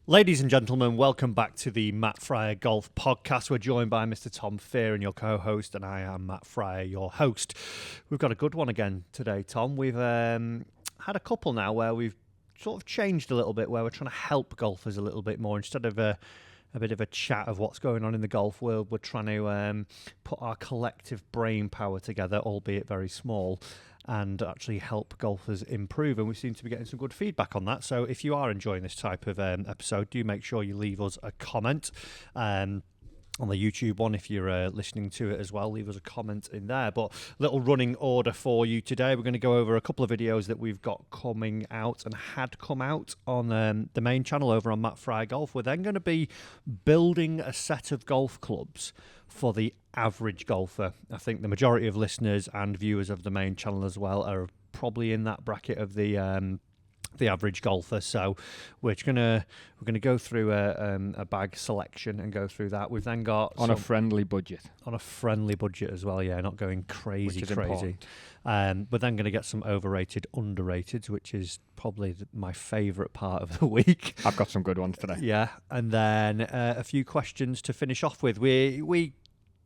Ladies and gentlemen, welcome back to the Matt Fryer Golf Podcast. We're joined by Mr. Tom Fear and your co-host, and I am Matt Fryer, your host. We've got a good one again today, Tom. We've had a couple now where we've sort of changed a little bit, where we're trying to help golfers a little bit more. Instead of a bit of a chat of what's going on in the golf world, we're trying to put our collective brain power together, albeit very small, and actually help golfers improve. And we seem to be getting some good feedback on that. So if you are enjoying this type of episode, do make sure you leave us a comment. On the YouTube one, if you're listening to it as well, leave us a comment in there. But little running order for you today. We're going to go over a couple of videos that we've got coming out and had come out on the main channel over on Matt Fryer Golf. We're then going to be building a set of golf clubs for the average golfer. I think the majority of listeners and viewers of the main channel as well are probably in that bracket of the average golfer. So we're gonna go through a bag selection and go through that. We've then got on a friendly budget as well. Yeah, not going crazy. We're then going to get some overrated, underrated, which is probably my favourite part of the week. I've got some good ones today. Yeah, and then a few questions to finish off with. We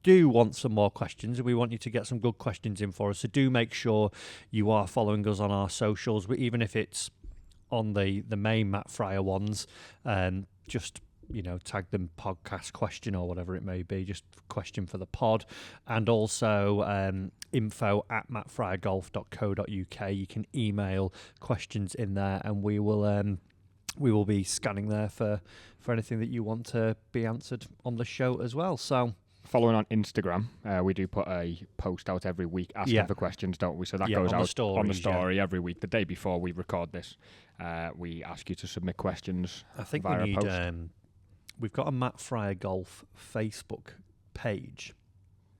do want some more questions, and we want you to get some good questions in for us. So do make sure you are following us on our socials, even if it's on the main Matt Fryer ones. Just tag them podcast question or whatever it may be, just question for the pod. And also info@mattfryergolf.co.uk. You can email questions in there, and we will be scanning there for anything that you want to be answered on the show as well. So following on Instagram, we do put a post out every week asking for questions, don't we? So that goes out on the story every week. The day before we record this, we ask you to submit questions. I think via we need. a post. We've got a Matt Fryer Golf Facebook page.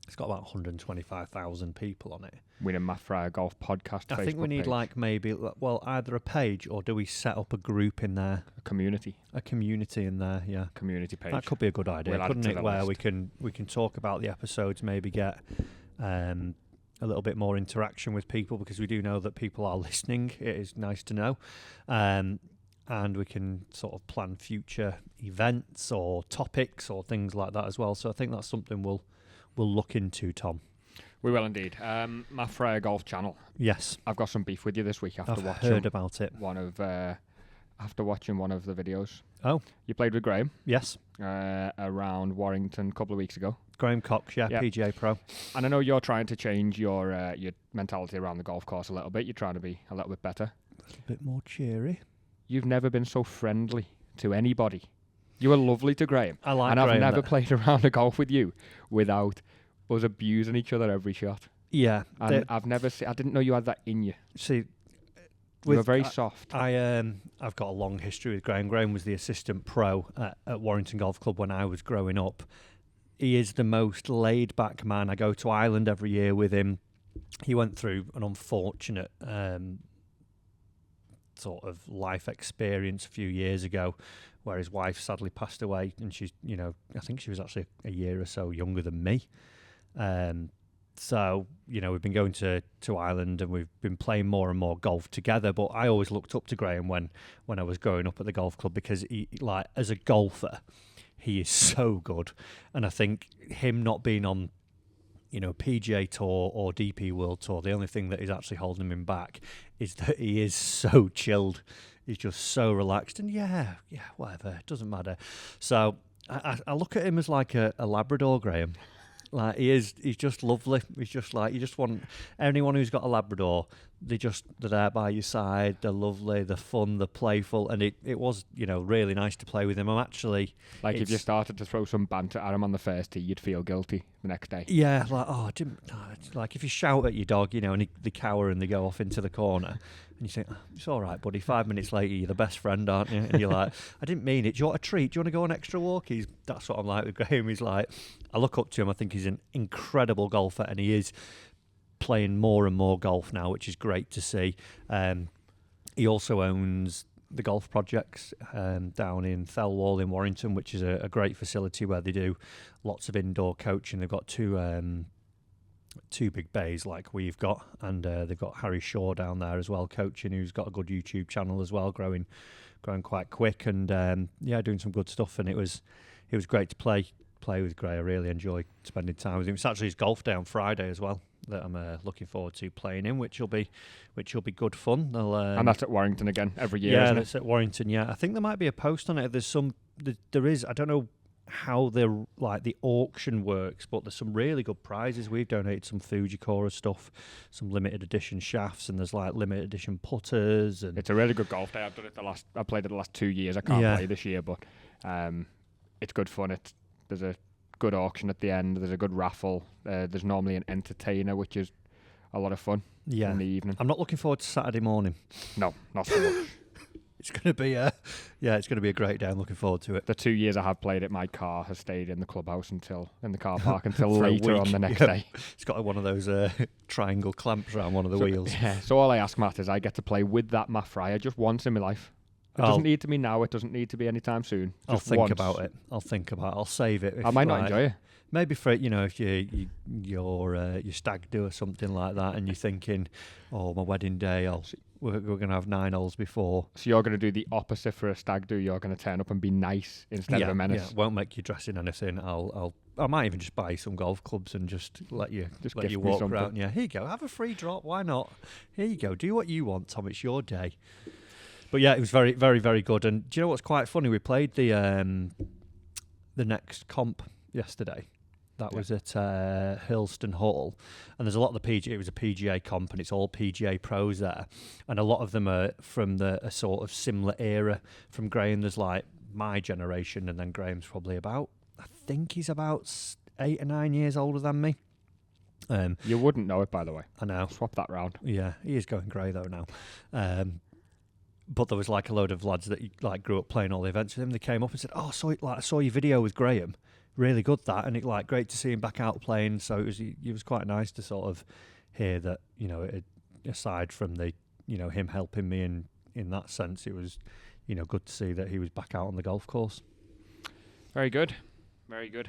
It's got about 125,000 people on it. We need a Matt Fryer Golf Podcast. I think we need page. either a page, or do we set up a group in there? A community in there, yeah. Community page. That could be a good idea, couldn't it? Where list. we can talk about the episodes, maybe get a little bit more interaction with people, because we do know that people are listening. It is nice to know. And we can sort of plan future events or topics or things like that as well. So I think that's something we'll look into, Tom. We will indeed. Matt Fryer Golf channel. Yes. I've got some beef with you this week after I've heard about it. After watching one of the videos. Oh. You played with Graham? Yes. Around Warrington a couple of weeks ago. Graham Cox, yeah, PGA Pro. And I know you're trying to change your mentality around the golf course a little bit. You're trying to be a little bit better. A little bit more cheery. You've never been so friendly to anybody. You were lovely to Graham. I like and Graham. And I've never played around a golf with you without us abusing each other every shot. Yeah. And I didn't know you had that in you. See, you were very soft. I've got a long history with Graham. Graham was the assistant pro at Warrington Golf Club when I was growing up. He is the most laid-back man. I go to Ireland every year with him. He went through an unfortunate sort of life experience a few years ago, where his wife sadly passed away, and she's, I think she was actually a year or so younger than me. So, we've been going to Ireland, and we've been playing more and more golf together. But I always looked up to Graham when I was growing up at the golf club, because he, like, as a golfer, he is so good. And I think him not being on, PGA Tour or DP World Tour, the only thing that is actually holding him back is that he is so chilled. He's just so relaxed, and yeah, whatever, it doesn't matter. So I look at him as like a Labrador, Graham. Like, he's just lovely. He's just like, you just want anyone who's got a Labrador, they're there by your side. They're lovely, they're fun, they're playful, and it was, really nice to play with him. I'm actually like, if you started to throw some banter at him on the first tee, you'd feel guilty the next day. Yeah, like if you shout at your dog, and they cower and they go off into the corner, and you think, it's all right, buddy. 5 minutes later, you're the best friend, aren't you? And you're like, I didn't mean it. Do you want a treat? Do you want to go on extra walk? That's what I'm like with Graham. He's like, I look up to him. I think he's an incredible golfer, and he is playing more and more golf now, which is great to see. He also owns the golf projects down in Thelwall in Warrington, which is a great facility where they do lots of indoor coaching. They've got two big bays like we've got, and they've got Harry Shaw down there as well coaching, who's got a good YouTube channel as well, growing quite quick, and doing some good stuff. And it was great to play with Gray. I really enjoy spending time with him. It's actually his golf day on Friday as well that I'm looking forward to playing in, which will be good fun. And that's at Warrington again every year. Yeah, isn't that's at Warrington. Yeah, I think there might be a post on it. There is. I don't know how the auction works, but there's some really good prizes. We've donated some Fujikura stuff, some limited edition shafts, and there's like limited edition putters. And it's a really good golf day. I played it the last 2 years. I can't play this year, but it's good fun. There's a good auction at the end. There's a good raffle. There's normally an entertainer, which is a lot of fun in the evening. I'm not looking forward to Saturday morning. No, not so much. It's going to be a great day. I'm looking forward to it. The 2 years I have played it, my car has stayed in the clubhouse in the car park until later on the next day. It's got one of those triangle clamps around one of the wheels. Yeah. So all I ask, Matt, is I get to play with that Matt Fryer just once in my life. It doesn't need to be now. It doesn't need to be anytime soon. I'll think about it. I'll save it. I might not enjoy it. Maybe for if your stag do or something like that, and you're thinking, oh, my wedding day, we're going to have 9 holes before. So you're going to do the opposite for a stag do. You're going to turn up and be nice instead of a menace. Yeah, won't make you dress in anything. I might even just buy you some golf clubs and just let you walk around. Yeah, here you go. Have a free drop. Why not? Here you go. Do what you want, Tom. It's your day. But yeah, it was very, very, very good. And do you know what's quite funny? We played the next comp yesterday. That was at Hurlston Hall, and there's a lot of the PGA. It was a PGA comp, and it's all PGA pros there, and a lot of them are from a sort of similar era from Graham. There's like my generation, and then Graham's probably I think he's about 8 or 9 years older than me. You wouldn't know it, by the way. I know. Swap that round. Yeah, he is going grey though now. But there was like a load of lads that like grew up playing all the events with him. They came up and said, "Oh, I saw your video with Graham. Really good that," and it great to see him back out playing. So it was quite nice to sort of hear that aside from the him helping me in that sense, it was good to see that he was back out on the golf course. Very good, very good.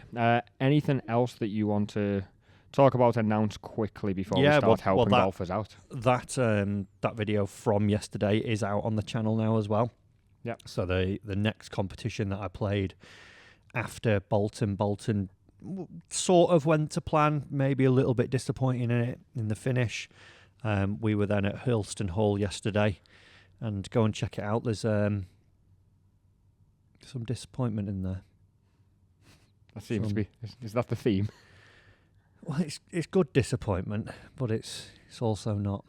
Anything else that you want to talk about, announce quickly before we start helping golfers out? That video from yesterday is out on the channel now as well. Yeah. So the next competition that I played after Bolton sort of went to plan, maybe a little bit disappointing in the finish. We were then at Hurlston Hall yesterday, and go and check it out. There's some disappointment in there. That seems to be. Is that the theme? Well, it's good disappointment, but it's also not.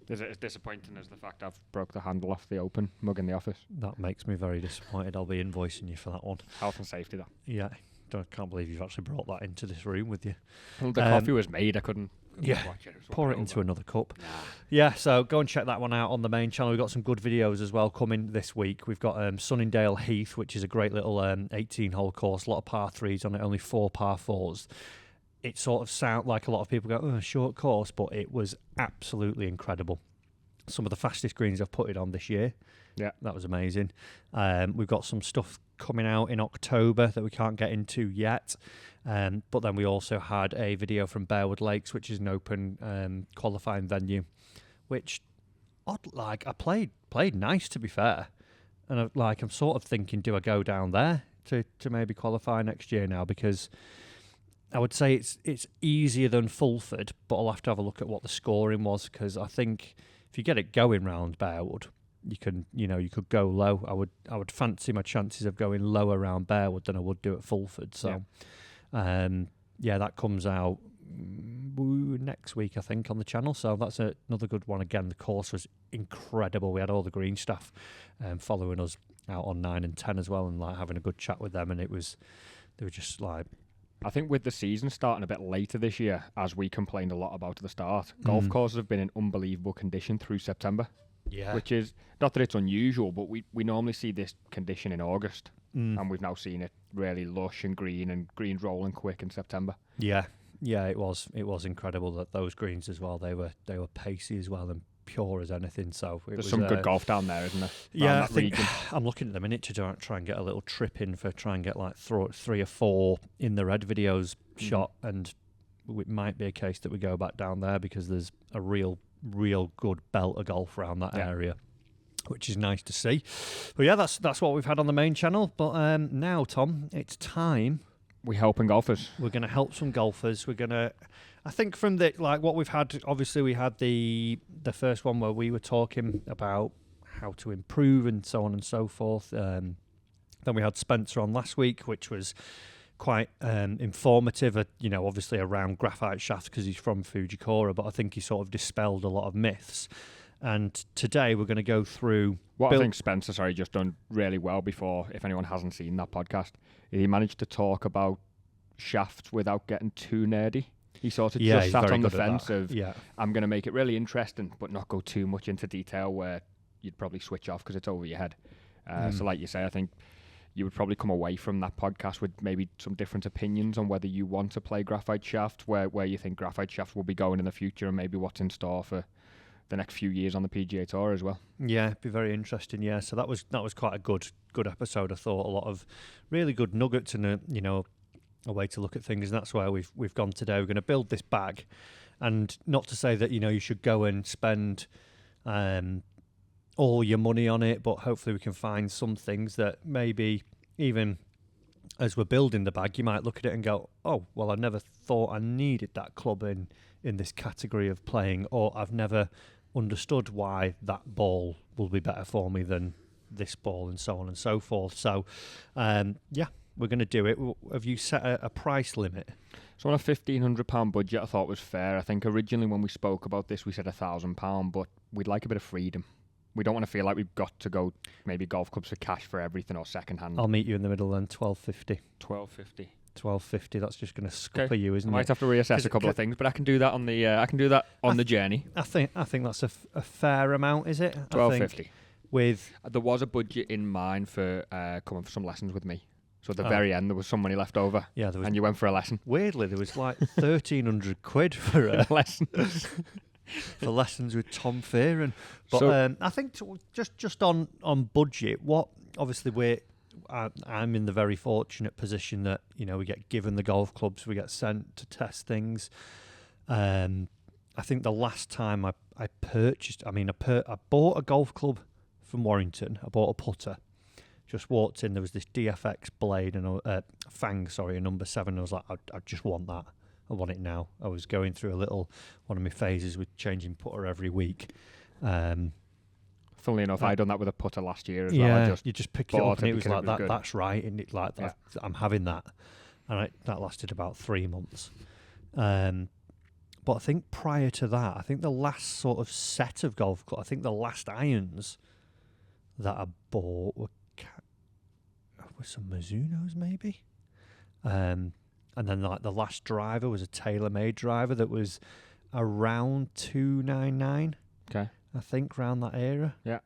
Is it as disappointing as the fact I've broke the handle off the Open mug in the office? That makes me very disappointed. I'll be invoicing you for that one. Health and safety, that. Yeah. I can't believe you've actually brought that into this room with you. Well, the coffee was made. I couldn't watch it. Pour it into another cup. Nah. Yeah, so go and check that one out on the main channel. We've got some good videos as well coming this week. We've got Sunningdale Heath, which is a great little 18-hole course. A lot of par 3s on it, only 4 par 4s. It sort of sounds like a lot of people go, oh, a short course, but it was absolutely incredible. Some of the fastest greens I've put it on this year. Yeah. That was amazing. We've got some stuff coming out in October that we can't get into yet. But then we also had a video from Bearwood Lakes, which is an open qualifying venue, which, I played nice, to be fair. And I'm sort of thinking, do I go down there to maybe qualify next year now? Because I would say it's easier than Fulford, but I'll have to have a look at what the scoring was, because I think if you get it going round Bearwood, you could go low. I would fancy my chances of going lower around Bearwood than I would do at Fulford. So, that comes out next week, I think, on the channel. So that's another good one. Again, the course was incredible. We had all the green staff following us out on 9 and 10 as well, and having a good chat with them. And they were just like. I think with the season starting a bit later this year, as we complained a lot about at the start, golf courses have been in unbelievable condition through September. Yeah. Which is, not that it's unusual, but we normally see this condition in August, and we've now seen it really lush and greens rolling quick in September. Yeah, it was incredible that those greens as well, they were pacey as well and pure as anything. So there's some good golf down there, isn't there? Yeah, I think I'm looking at the minute to try and get a little trip in try and get 3 or 4 in the red videos shot, and it might be a case that we go back down there because there's a real good belt of golf around that area. which is nice to see. But yeah, that's what we've had on the main channel. But now, Tom, it's time. We're helping golfers. We're going to help some golfers. We're going to, I think from the, like what we've had, obviously we had the first one where we were talking about how to improve and so on and so forth. Then we had Spencer on last week, which was quite informative, obviously around graphite shafts because he's from Fujikura, but I think he sort of dispelled a lot of myths. And today we're going to go through... I think Spencer, just done really well before, if anyone hasn't seen that podcast, he managed to talk about shafts without getting too nerdy. He sort of just sat on the fence of, I'm going to make it really interesting, but not go too much into detail where you'd probably switch off because it's over your head. So like you say, I think you would probably come away from that podcast with maybe some different opinions on whether you want to play graphite shaft, where you think graphite shaft will be going in the future, and maybe what's in store for the next few years on the PGA Tour as well. Yeah, it'd be very interesting. Yeah, so that was quite a good episode. I thought a lot of really good nuggets and a way to look at things, and that's where we've gone today. We're going to build this bag, and not to say that you should go and spend all your money on it, but hopefully we can find some things that maybe even as we're building the bag, you might look at it and go, oh, well, I never thought I needed that club in this category of playing, or I've never understood why that ball will be better for me than this ball, and so on and so forth. So, we're going to do it. Have you set a price limit? So on a £1,500 budget, I thought was fair. I think originally when we spoke about this, we said £1,000, but we'd like a bit of freedom. We don't want to feel like we've got to go maybe golf clubs for cash for everything or second hand. I'll meet you in the middle then, $1,250. $1,250. That's just going to scupper you, isn't it? I might have to reassess a couple of things, but I can do that on the journey. I think that's a fair amount, is it? $1,250. There was a budget in mind for coming for some lessons with me. So at the very end, there was some money left over. Yeah, and you went for a lesson. Weirdly, there was like £1,300 for lessons. For lessons with Tom Fearon. But I think just on budget, what obviously I'm in the very fortunate position that we get given the golf clubs, we get sent to test things. I think the last time I purchased, I bought a golf club from Warrington. I bought a putter. Just walked in, there was this DFX blade and a number 7. I was like, I just want that. I want it now. I was going through one of my phases with changing putter every week. Funnily enough, I done that with a putter last year as well. You just picked it up and it was like, that's right, and it like that. I'm having that. And that lasted about 3 months. But I think prior to that, I think the last sort of set of golf clubs, I think the last irons that I bought were some Mizunos maybe. And then like the last driver was a TaylorMade driver that was around $299. Okay. I think around that era. Yeah.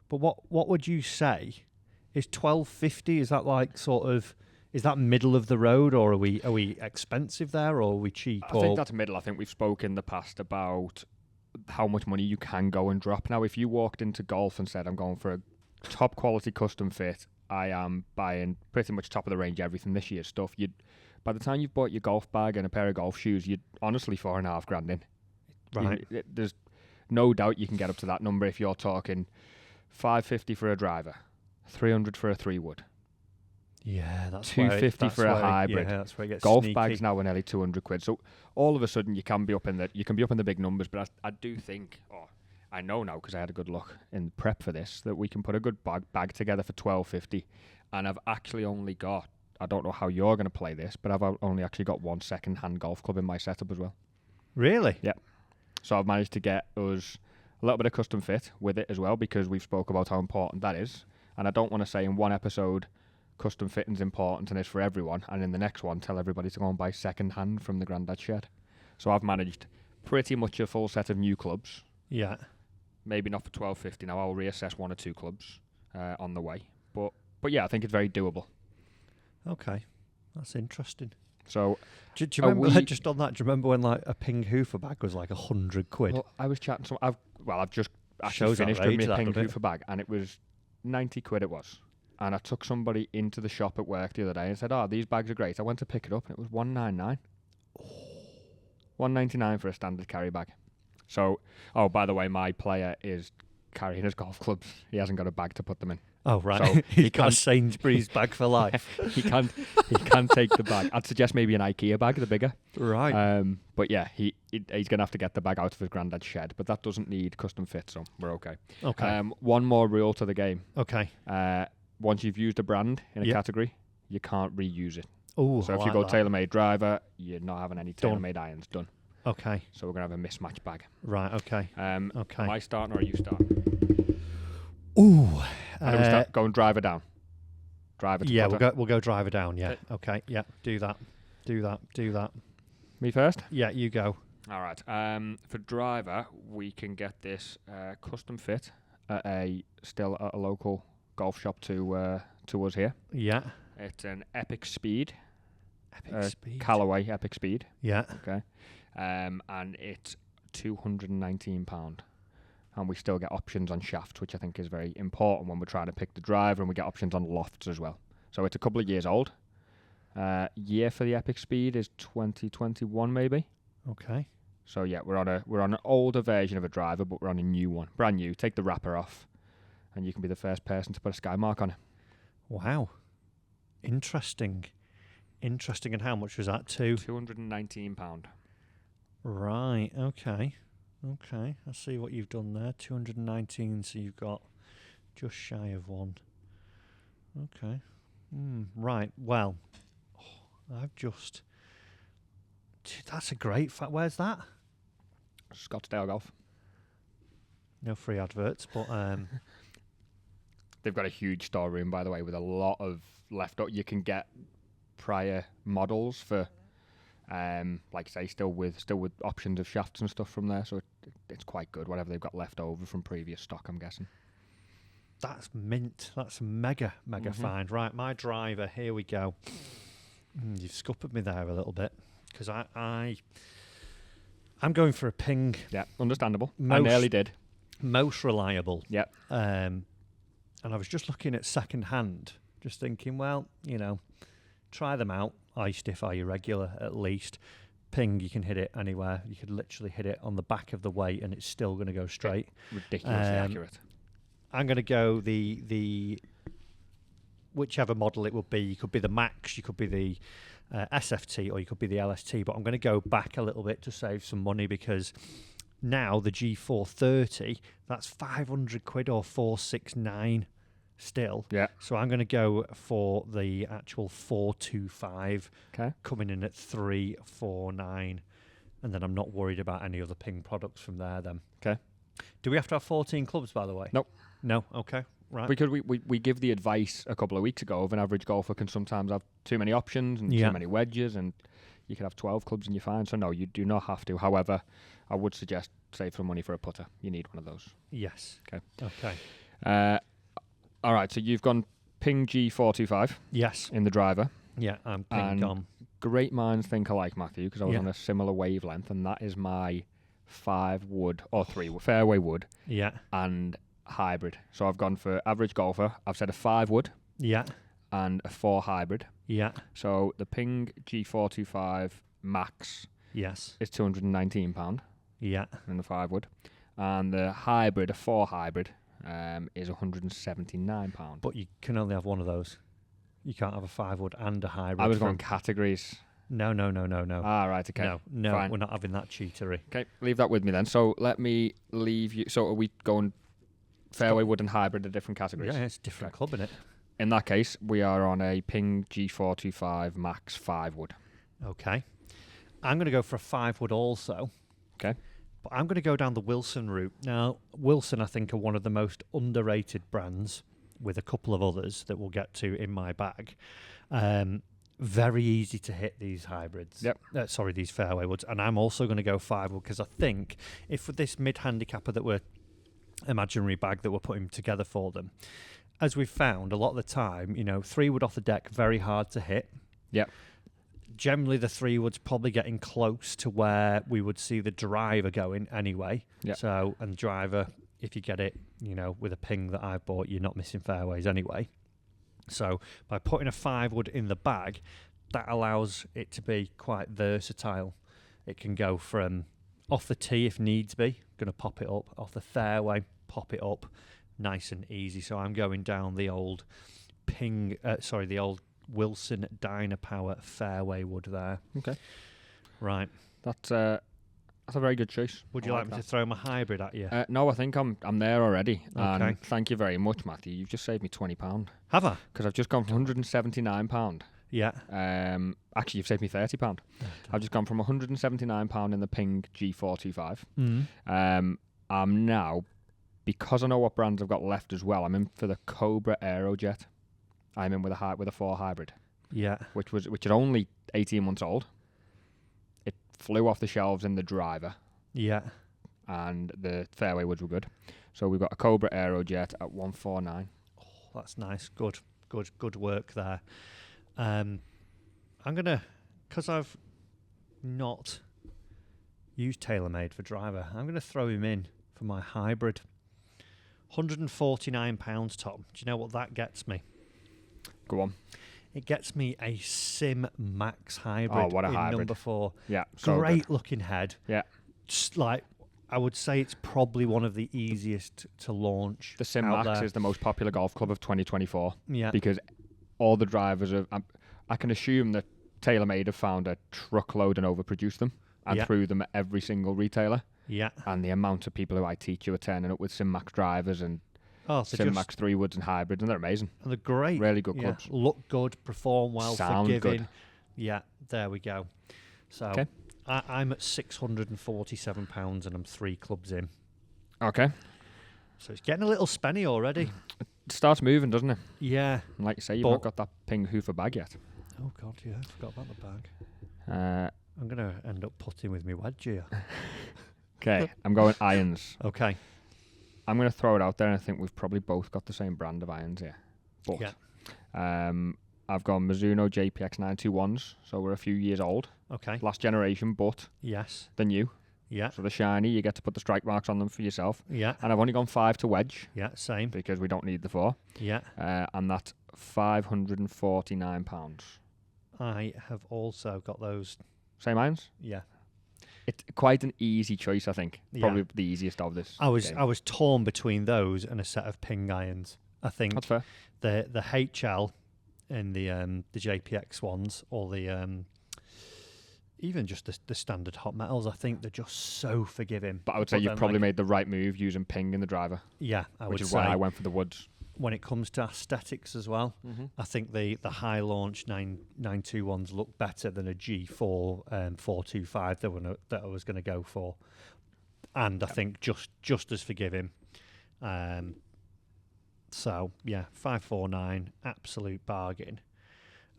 But what would you say is $1,250? Is that like sort of, is that middle of the road, or are we expensive there, or are we cheap? I think that's middle. I think we've spoken in the past about how much money you can go and drop. Now, if you walked into golf and said, I'm going for a top quality custom fit, I am buying pretty much top of the range everything this year's stuff, by the time you've bought your golf bag and a pair of golf shoes, you'd honestly $4,500 in. Right. There's no doubt you can get up to that number if you're talking $550 for a driver, $300 for a 3-wood. Yeah, that's $250 for a hybrid. Yeah, that's where it gets golf sneaky. bags now are nearly £200. So all of a sudden you can be up in the big numbers. But I do think, I know now because I had a good look in prep for this, that we can put a good bag together for $1,250. And I've actually only got, I don't know how you're going to play this, but I've only actually got one second-hand golf club in my setup as well. Really? Yeah. So I've managed to get us a little bit of custom fit with it as well, because we've spoke about how important that is. And I don't want to say in one episode custom fitting's important and it's for everyone, and in the next one tell everybody to go and buy second-hand from the Grandad Shed. So I've managed pretty much a full set of new clubs. Yeah. Maybe not for $1,250 now. I'll reassess 1 or 2 clubs on the way. But yeah, I think it's very doable. Okay, that's interesting. So, do you remember just on that? Do you remember when like a Ping Hoofer bag was like £100? Well, I was chatting to. I've just actually finished with my Ping Hoofer bag, and it was £90. It was, and I took somebody into the shop at work the other day and said, "Oh, these bags are great." I went to pick it up, and it was $199. $199 for a standard carry bag. So, by the way, my player is carrying his golf clubs. He hasn't got a bag to put them in. Oh, right. So He's got a Sainsbury's bag for life. He can't take the bag. I'd suggest maybe an IKEA bag, the bigger. Right. But yeah, he's going to have to get the bag out of his granddad's shed, but that doesn't need custom fit, so we're okay. Okay. One more rule to the game. Okay. Once you've used a brand in a category, you can't reuse it. Oh, so if you go TaylorMade driver, you're not having any TaylorMade irons done. Okay. So we're going to have a mismatched bag. Right, okay. Okay. Am I starting or are you starting? Ooh. How do we start? Going driver down. Driver to putter. we'll go driver down, yeah. Okay, yeah. Do that. Me first? Yeah, you go. All right. For driver, we can get this custom fit at a local golf shop to us here. Yeah. It's an Epic Speed. Speed. Callaway Epic Speed. Yeah. Okay. And it's £219. And we still get options on shafts, which I think is very important when we're trying to pick the driver, and we get options on lofts as well. So it's a couple of years old. Year for the Epic Speed is 2021 maybe. Okay. So yeah, we're on an older version of a driver, but we're on a new one, brand new. Take the wrapper off, and you can be the first person to put a sky mark on it. Wow. Interesting. And how much was that too? £219. Right. Okay. I see what you've done there. 219. So you've got just shy of one. Okay. Right. Well, that's a great fact. Where's that? Scottsdale Golf. No free adverts, but they've got a huge storeroom, by the way, with a lot of left. You can get prior models for, like say, still with options of shafts and stuff from there. So it's quite good. Whatever they've got left over from previous stock, I'm guessing. That's mint. That's mega find. Right, my driver. Here we go. You've scuppered me there a little bit because I'm going for a Ping. Yeah, understandable. I nearly did. Most reliable. Yeah. And I was just looking at second hand, just thinking, well, try them out. iStiff are irregular at least. Ping, you can hit it anywhere. You could literally hit it on the back of the weight and it's still going to go straight. Ridiculously accurate. I'm going to go the whichever model it will be. You could be the Max, you could be the SFT, or you could be the LST. But I'm going to go back a little bit to save some money because now the G430, that's 500 quid or 469 still. Yeah. So I'm going to go for the actual 425. Okay. Coming in at 349, and then I'm not worried about any other Ping products from there. Then. Okay. Do we have to have 14 clubs, by the way? Nope. No. Okay. Right. Because we give the advice a couple of weeks ago of an average golfer can sometimes have too many options and too many wedges, and you could have 12 clubs and you're fine. So no, you do not have to. However, I would suggest save some money for a putter. You need one of those. Yes. Okay. All right. So you've gone Ping G425. Yes. In the driver. Yeah, I'm Ping gone. Great minds think alike, Matthew, because I was on a similar wavelength, and that is my 5 wood or 3 fairway wood. Yeah. And hybrid. So I've gone for average golfer. I've said a 5 wood. Yeah. And a 4 hybrid. Yeah. So the Ping G425 Max. Yes. Is £219. Yeah. In the 5 wood. And the hybrid, a 4 hybrid, is £179. But you can only have one of those. You can't have a 5 wood and a hybrid. I was going categories. No. Ah, right, okay. No, fine. We're not having that cheatery. Okay, leave that with me then. So let me leave you. So are we going fairway wood and hybrid, are different categories? Yeah, it's a different club, innit? In that case, we are on a Ping G425 Max 5 wood. Okay. I'm going to go for a 5 wood also. Okay. But I'm going to go down the Wilson route. Now, Wilson, I think, are one of the most underrated brands, with a couple of others that we'll get to in my bag. Very easy to hit these hybrids. Yep. These fairway woods. And I'm also going to go 5 wood because I think if with this mid-handicapper that we're imaginary bag that we're putting together for them, as we've found a lot of the time, 3 wood off the deck, very hard to hit. Yep. Generally, the 3 wood's probably getting close to where we would see the driver going anyway. Yep. So, and driver, if you get it, with a Ping that I've bought, you're not missing fairways anyway. So by putting a 5 wood in the bag, that allows it to be quite versatile. It can go from off the tee if needs be, going to pop it up, off the fairway, pop it up nice and easy. So I'm going down the old the old Wilson Dynapower fairway wood there. Okay. Right. That's a very good choice. Would you like me to throw my hybrid at you? No, I think I'm there already. Okay. And thank you very much, Matthew. You've just saved me £20. Have I? Because I've just gone from £179. Yeah. Actually, you've saved me £30. I've just gone from £179 in the Ping G425. I'm now, because I know what brands I've got left as well, I'm in for the Cobra Aerojet. I'm in with a 4 hybrid. Yeah. Which is only 18 months old. It flew off the shelves in the driver. Yeah. And the fairway woods were good. So we've got a Cobra Aerojet at 149. Oh, that's nice. Good work there. I'm gonna, because I've not used TaylorMade for driver, I'm gonna throw him in for my hybrid. £149, Tom. Do you know what that gets me? Go on. It gets me a Sim Max hybrid. Oh, what a in hybrid. number 4. Yeah. So great good. looking head. Yeah. Just like, I would say it's probably one of the easiest to launch. The Sim out Max there. is the most popular golf club of 2024. Yeah. Because all the drivers are. I can assume that TaylorMade have found a truckload and overproduced them and threw them at every single retailer. Yeah. And the amount of people who I teach who are turning up with Sim Max drivers and Sim Max 3 woods and hybrids, and they're amazing. And they're great. Really good clubs. Look good, perform well, Sound forgiving. good. Yeah, there we go. So okay. I'm at £647 and I'm 3 clubs in. Okay. So it's getting a little spenny already. It starts moving, doesn't it? Yeah. And like you say, you've not got that Ping hoofer bag yet. Oh, God, yeah. I forgot about the bag. I'm going to end up putting with my wedge here. Okay, I'm going irons. Okay. I'm going to throw it out there, and I think we've probably both got the same brand of irons here. But I've gone Mizuno JPX 921s, so we're a few years old. Okay. Last generation, but yes, the new. Yeah. So the shiny, you get to put the strike marks on them for yourself. Yeah. And I've only gone 5 to wedge. Yeah, same. Because we don't need the 4. Yeah. And that's £549. I have also got those. Same irons? Yeah. It's quite an easy choice, I think. Probably the easiest of this. I was torn between those and a set of Ping irons. I think that's fair. The HL and the JPX ones, or the even just the standard hot metals, I think they're just so forgiving. But I would say you've probably made the right move using Ping in the driver. Yeah, I would say. Which is why I went for the woods. When it comes to aesthetics as well, I think the high launch 921s look better than a G4 425 that I was going to go for, and I think just as forgiving. So yeah, 549, absolute bargain.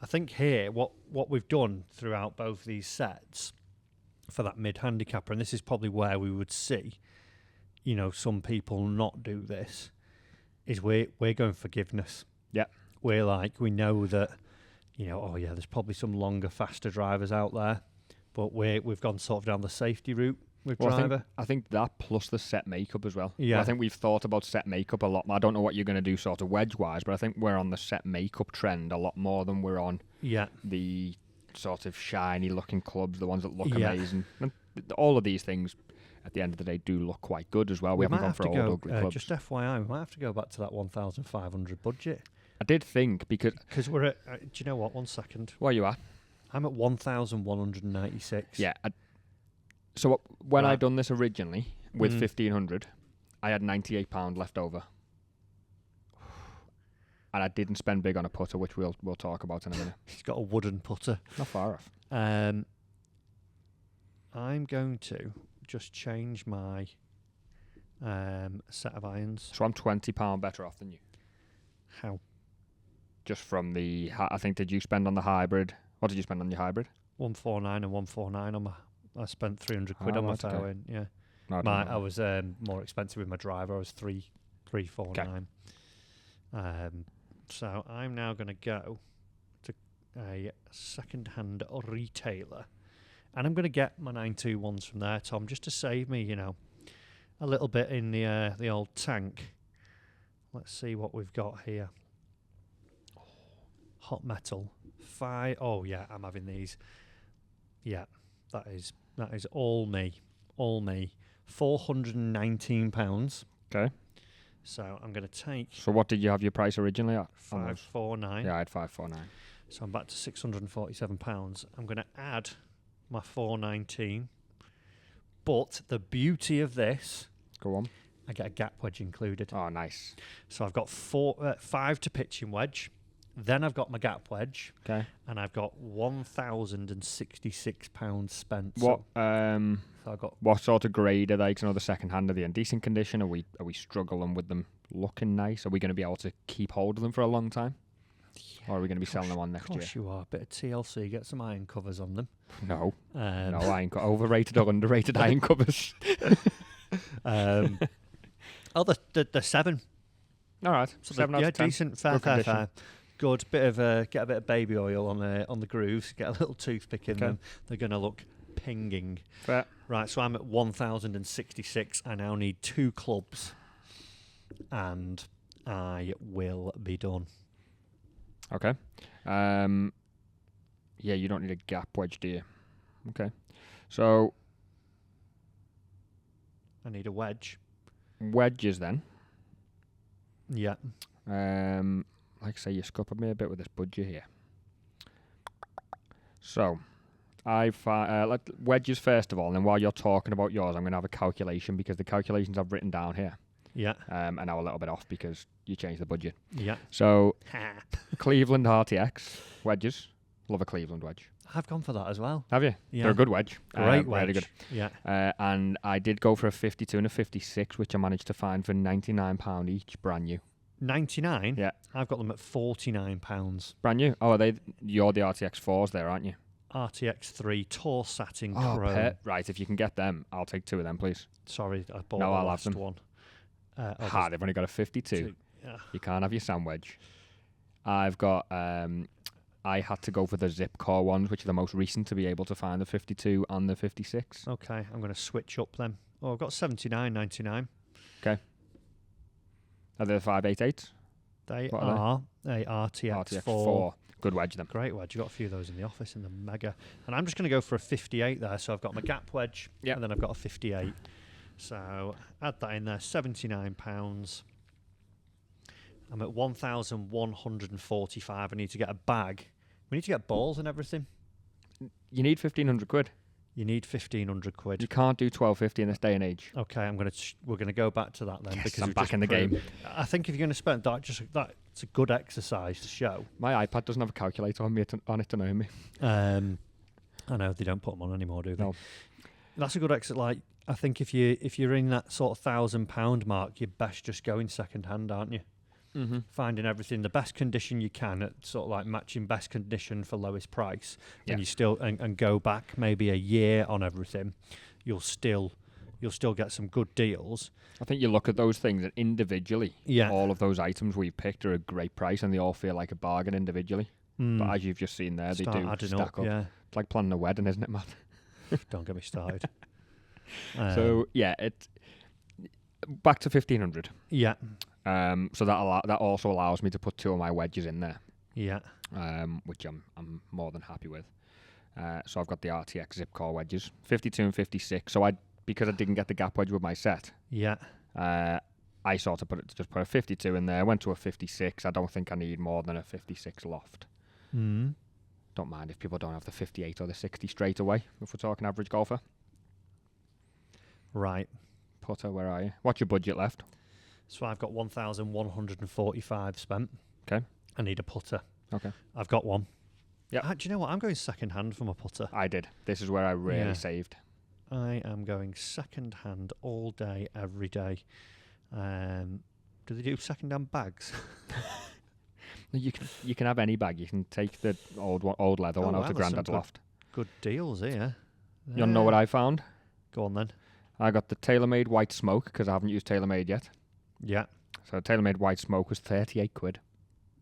I think here what we've done throughout both these sets for that mid handicapper, and this is probably where we would see, some people not do this, is we're going forgiveness. Yeah. We know that, there's probably some longer, faster drivers out there, but we've gone sort of down the safety route with driver. I think that plus the set makeup as well. Yeah. I think we've thought about set makeup a lot more. I don't know what you're going to do sort of wedge-wise, but I think we're on the set makeup trend a lot more than we're on the sort of shiny-looking clubs, the ones that look amazing. And all of these things, at the end of the day, do look quite good as well. We haven't gone for old ugly clubs. Just FYI, we might have to go back to that 1,500 budget. I did think because we're at. Do you know what? 1 second. Where are you at? I'm at 1,196. Yeah. So when I done this originally with 1,500, I had £98 left over, and I didn't spend big on a putter, which we'll talk about in a minute. He's got a wooden putter. Not far off. I'm going to just change my set of irons. So I'm £20 better off than you. How? Just from I think, did you spend on the hybrid? What did you spend on your hybrid? 149 and 149 on my. I spent 300 quid on my fairway. Yeah. No, I was more expensive with my driver. I was 349. So I'm now going to go to a second-hand retailer, and I'm going to get my 921s from there, Tom, just to save me, a little bit in the old tank. Let's see what we've got here. Hot metal. Oh yeah, I'm having these. Yeah, that is all me. £419. Okay. So I'm going to take So what did you have your price originally at? 549. Yeah, I had 549. So I'm back to £647. I'm going to add my 419. But the beauty of this, Go on. I get a gap wedge included. Oh, nice. So I've got 5 to pitching wedge. Then I've got my gap wedge. Okay. And I've got £1,066 spent. What So I got what sort of grade are they? 'Cause I know the second hand, are they in decent condition? Are we struggling with them looking nice? Are we going to be able to keep hold of them for a long time? Or are we going to be selling them on next year? Of course you are. A bit of TLC, get some iron covers on them. No. No, Overrated or underrated iron covers. they're 7. All right. So 7 out of 10. Decent, fair. Good. Get a bit of baby oil on the grooves. Get a little toothpick in them. They're going to look pinging. Fair. Right, so I'm at 1,066. I now need 2 clubs, and I will be done. Okay. Yeah, you don't need a gap wedge, do you? Okay. So I need a wedge. wedges then. Yeah. Like I say, you scuppered me a bit with this budget here. So wedges first of all, and then while you're talking about yours, I'm going to have a calculation because the calculations I've written down here Yeah. are now a little bit off because you changed the budget. Yeah. So Cleveland RTX wedges. Love a Cleveland wedge. I've gone for that as well. Have you? Yeah. They're a good wedge. Great wedge. Really good. Yeah. And I did go for a 52 and a 56, which I managed to find for £99 each, brand new. 99? Yeah. I've got them at £49. Brand new? Oh, you're the RTX 4s there, aren't you? RTX 3 tall satin Oh, chrome. right, if you can get them, I'll take 2 of them, please. Sorry, I bought No, the I'll have last them. one. They've only got a 52. Yeah. You can't have your sandwich. I've got... I had to go for the zip core ones, which are the most recent to be able to find the 52 and the 56. Okay, I'm going to switch up then. Oh, I've got 79.99. Okay. Are they the 588s? They What are a RTX 4. Good wedge, them. Great wedge. You've got a few of those in the office in the Mega. And I'm just going to go for a 58 there. So I've got my gap wedge, Yep. and then I've got a 58. So add that in there, £79. I'm at 1,145. I need to get a bag. We need to get balls and everything. You need 1,500 quid. You need 1,500 You quid. can't do 1,250 in this day and age. Okay, we're going to go back to that then. Yes, because I'm we've back just in the game. I think if you're going to spend that, it's a good exercise to show. My iPad doesn't have a calculator on it to know me. I know they don't put them on anymore, do they? No. That's a good exit. Like, I think if you're in that sort of £1,000 mark, you're best just going second hand, aren't you? Mm-hmm. Finding everything the best condition you can at sort of like matching best condition for lowest price, Yeah. and you still and go back maybe a year on everything, you'll still get some good deals. I think you look at those things and individually, Yeah. all of those items we've picked are a great price and they all feel like a bargain individually. But as you've just seen there, they Start do adding stack up. Yeah, It's like planning a wedding, isn't it, Matt? don't get me started. So yeah, back to 1,500. Yeah, So that also allows me to put 2 of my wedges in there, yeah, which I'm more than happy with. So I've got the RTX zip core wedges, 52 and 56. So because I didn't get the gap wedge with my set, yeah. I sort of just put a 52 in there. Went to a 56. I don't think I need more than a 56 loft. Mm. Don't mind if people don't have the 58 or the 60 straight away. If we're talking average golfer, Right. putter, where are you? What's your budget left? So I've got 1,145 spent. Okay. I need a putter. Okay. I've got one. Yeah. Do you know what? I'm going second hand for my putter. I did. This is where I really saved. I am going second hand all day, every day. Do they do second hand bags? You can have any bag. You can take the old leather one out of Grandad's loft. Good deals here. You want to know what I found? Go on then. I got the TaylorMade White Smoke because I haven't used TaylorMade yet. Yeah. So TaylorMade White Smoke was 38 quid.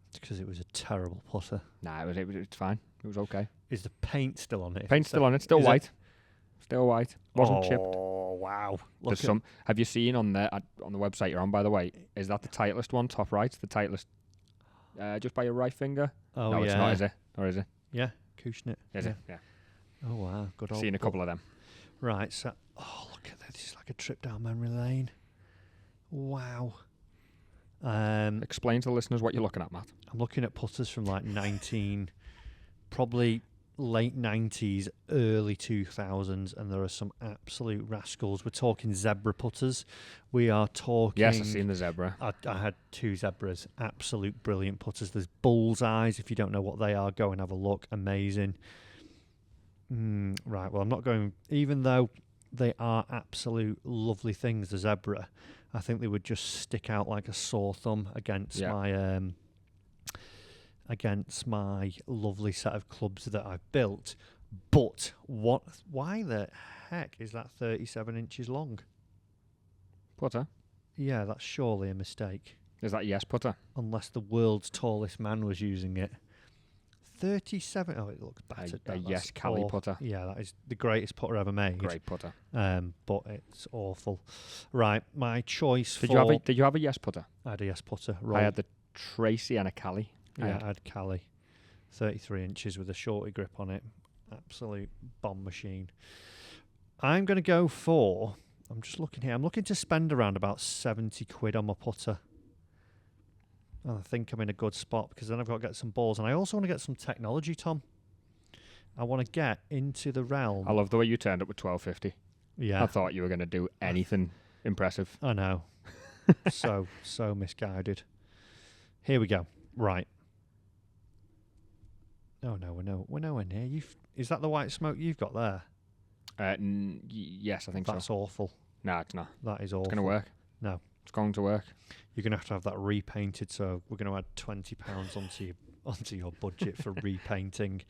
It's because it was a terrible putter. Nah, it's fine. It was okay. Is the paint still on it? Paint's still on it. Still is white. Still white. Wasn't chipped. Oh, wow. There's some. Have you seen on the website you're on, by the way? Is that the Titleist one, top right? The Titleist, just by your right finger. Oh, no, yeah. it's not, is it? Or is it? Yeah, Kushnet. Is it? Yeah. Oh, wow. Good old. Seen a couple of them. Right, so... Oh, look at that. This is like a trip down memory lane. Wow. Explain to the listeners what you're looking at, Matt. I'm looking at putters from like probably late 90s, early 2000s, and there are some absolute rascals. We're talking zebra putters. We are talking... Yes, I've seen the zebra. I had 2 zebras, absolute brilliant putters. There's bullseyes. If you don't know what they are, go and have a look. Amazing. Right, well, I'm not going... Even though they are absolute lovely things, the zebra, I think they would just stick out like a sore thumb against my lovely set of clubs that I've built. But why the heck is that 37 inches long? Putter? Yeah, that's surely a mistake. Is that yes putter? Unless the world's tallest man was using it. 37. Oh, it looks battered. A yes Cali putter. Yeah, that is the greatest putter ever made. Great putter. But it's awful. Right, my choice Did you have a yes putter? I had a yes putter. I had the Tracy and a Cali. Yeah, I had Cali. 33 inches with a shorty grip on it. Absolute bomb machine. I'm going to go for... I'm just looking here. I'm looking to spend around about 70 quid on my putter. And I think I'm in a good spot because then I've got to get some balls. And I also want to get some technology, Tom. I want to get into the realm. I love the way you turned up with 1250. Yeah. I thought you were going to do anything impressive. I know. so misguided. Here we go. Right. Oh no, we're nowhere near. Is that the white smoke you've got there? Yes, I think so. That's awful. No, it's not. That is awful. It's going to work. No. It's going to work. You're going to have that repainted, so we're going to add £20 onto your budget for repainting.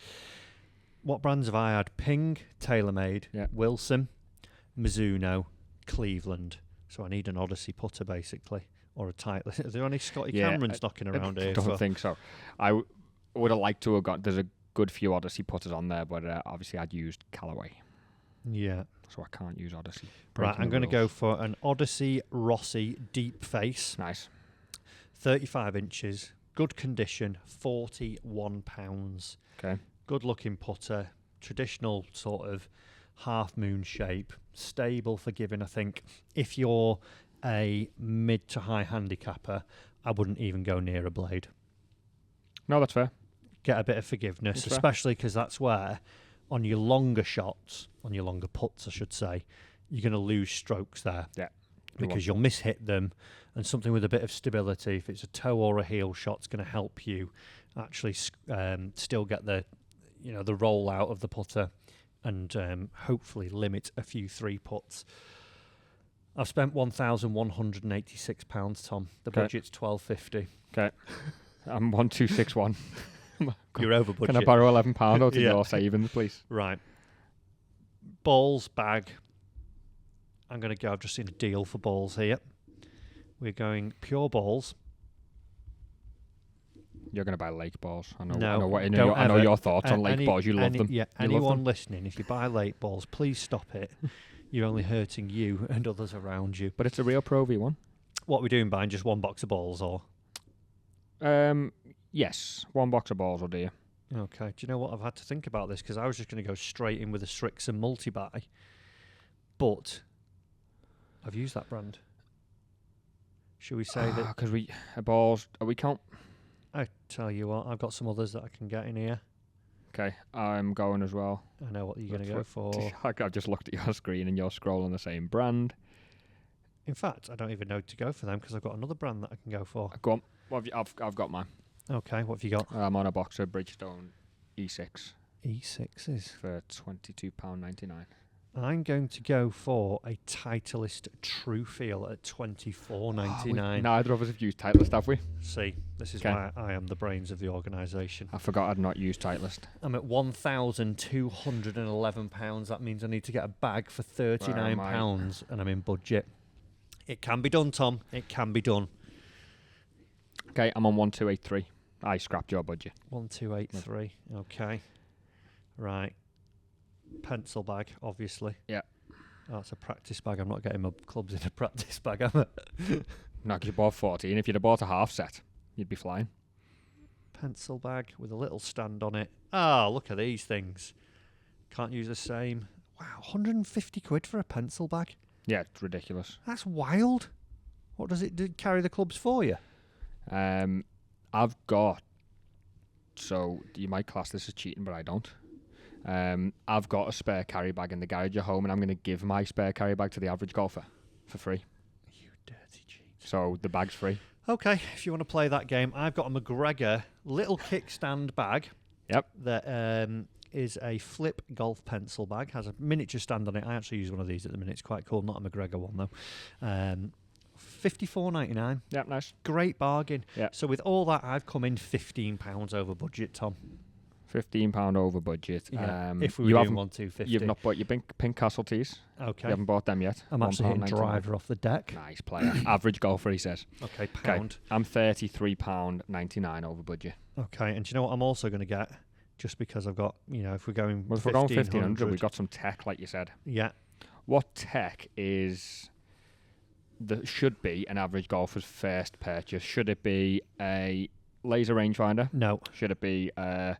What brands have I had? Ping, TaylorMade, Wilson, Mizuno, Cleveland. So I need an Odyssey putter, basically, or a Titleist. Are there any Scotty Camerons knocking around here? I don't think so. I would have liked to have got... There's a good few Odyssey putters on there, but obviously I'd used Callaway. Yeah. So I can't use Odyssey. Right, I'm going to go for an Odyssey Rossi Deep Face. Nice. 35 inches, good condition, £41. Okay. Good looking putter, traditional sort of half moon shape, stable, forgiving. I think if you're a mid to high handicapper, I wouldn't even go near a blade. No, that's fair. Get a bit of forgiveness, especially because that's where on your longer shots, on your longer putts, I should say, you're going to lose strokes there. Yeah. Because you'll mishit them, and something with a bit of stability, if it's a toe or a heel shot, is going to help you actually still get the roll out of the putter and hopefully limit a few 3-putts. I've spent £1,186, Tom. The budget's $1,250. Okay. I'm 1,261. You're over budget. Can I borrow £11 out of your savings, please? Right. Balls bag. I'm going to go. I've just seen a deal for balls here. We're going pure balls. You're going to buy lake balls. I know your thoughts on lake balls. You love them. Yeah. Anyone listening, if you buy lake balls, please stop it. You're only hurting you and others around you. But it's a real Pro V1. What are we doing? Buying just one box of balls, or? Yes, one box of balls will do you. Okay. Do you know what? I've had to think about this because I was just going to go straight in with a Strixon multi-buy, but I've used that brand. Should we say that? Because balls, we can't. I tell you what, I've got some others that I can get in here. Okay, I'm going as well. I know what you're going to go for. I've just looked at your screen and you're scrolling the same brand. In fact, I don't even know to go for them because I've got another brand that I can go for. Go on. What have you, I've got mine. Okay, what have you got? I'm on a box of Bridgestone E6. E6s? For £22.99. I'm going to go for a Titleist True Feel at $24.99. Neither of us have used Titleist, have we? See, this is why I am the brains of the organisation. I forgot I'd not used Titleist. I'm at £1,211. That means I need to get a bag for £39 and I'm in budget. It can be done, Tom. It can be done. Okay, I'm on 1283. I scrapped your budget. 1283. Okay. Right. Pencil bag, obviously. Yeah. Oh, it's a practice bag. I'm not getting my clubs in a practice bag, am I? No, because you bought 14. If you'd have bought a half set, you'd be flying. Pencil bag with a little stand on it. Oh, look at these things. Can't use the same. Wow, 150 quid for a pencil bag? Yeah, it's ridiculous. That's wild. What does it do? Carry the clubs for you? I've got, so you might class this as cheating, but I don't. I've got a spare carry bag in the garage at home, and I'm going to give my spare carry bag to the average golfer for free. You dirty cheat. So the bag's free. Okay, if you want to play that game, I've got a McGregor little kickstand bag. Yep. That is a flip golf pencil bag. Has a miniature stand on it. I actually use one of these at the minute. It's quite cool. Not a McGregor one though. $54.99. Yep, nice. Great bargain. Yep. So with all that, I've come in £15 over budget, Tom. £15 over budget. Yeah. If we were doing 250, you've not bought your pink Castle tees. Okay. You haven't bought them yet. I'm actually hitting driver off the deck. Nice player. Average golfer, he says. Okay, pound. Okay. I'm £33.99 over budget. Okay, and do you know what I'm also going to get? Just because I've got, if we're going, well, if we're going 1500, we've got some tech, like you said. Yeah. What tech should be an average golfer's first purchase? Should it be a laser rangefinder? No. Should it be a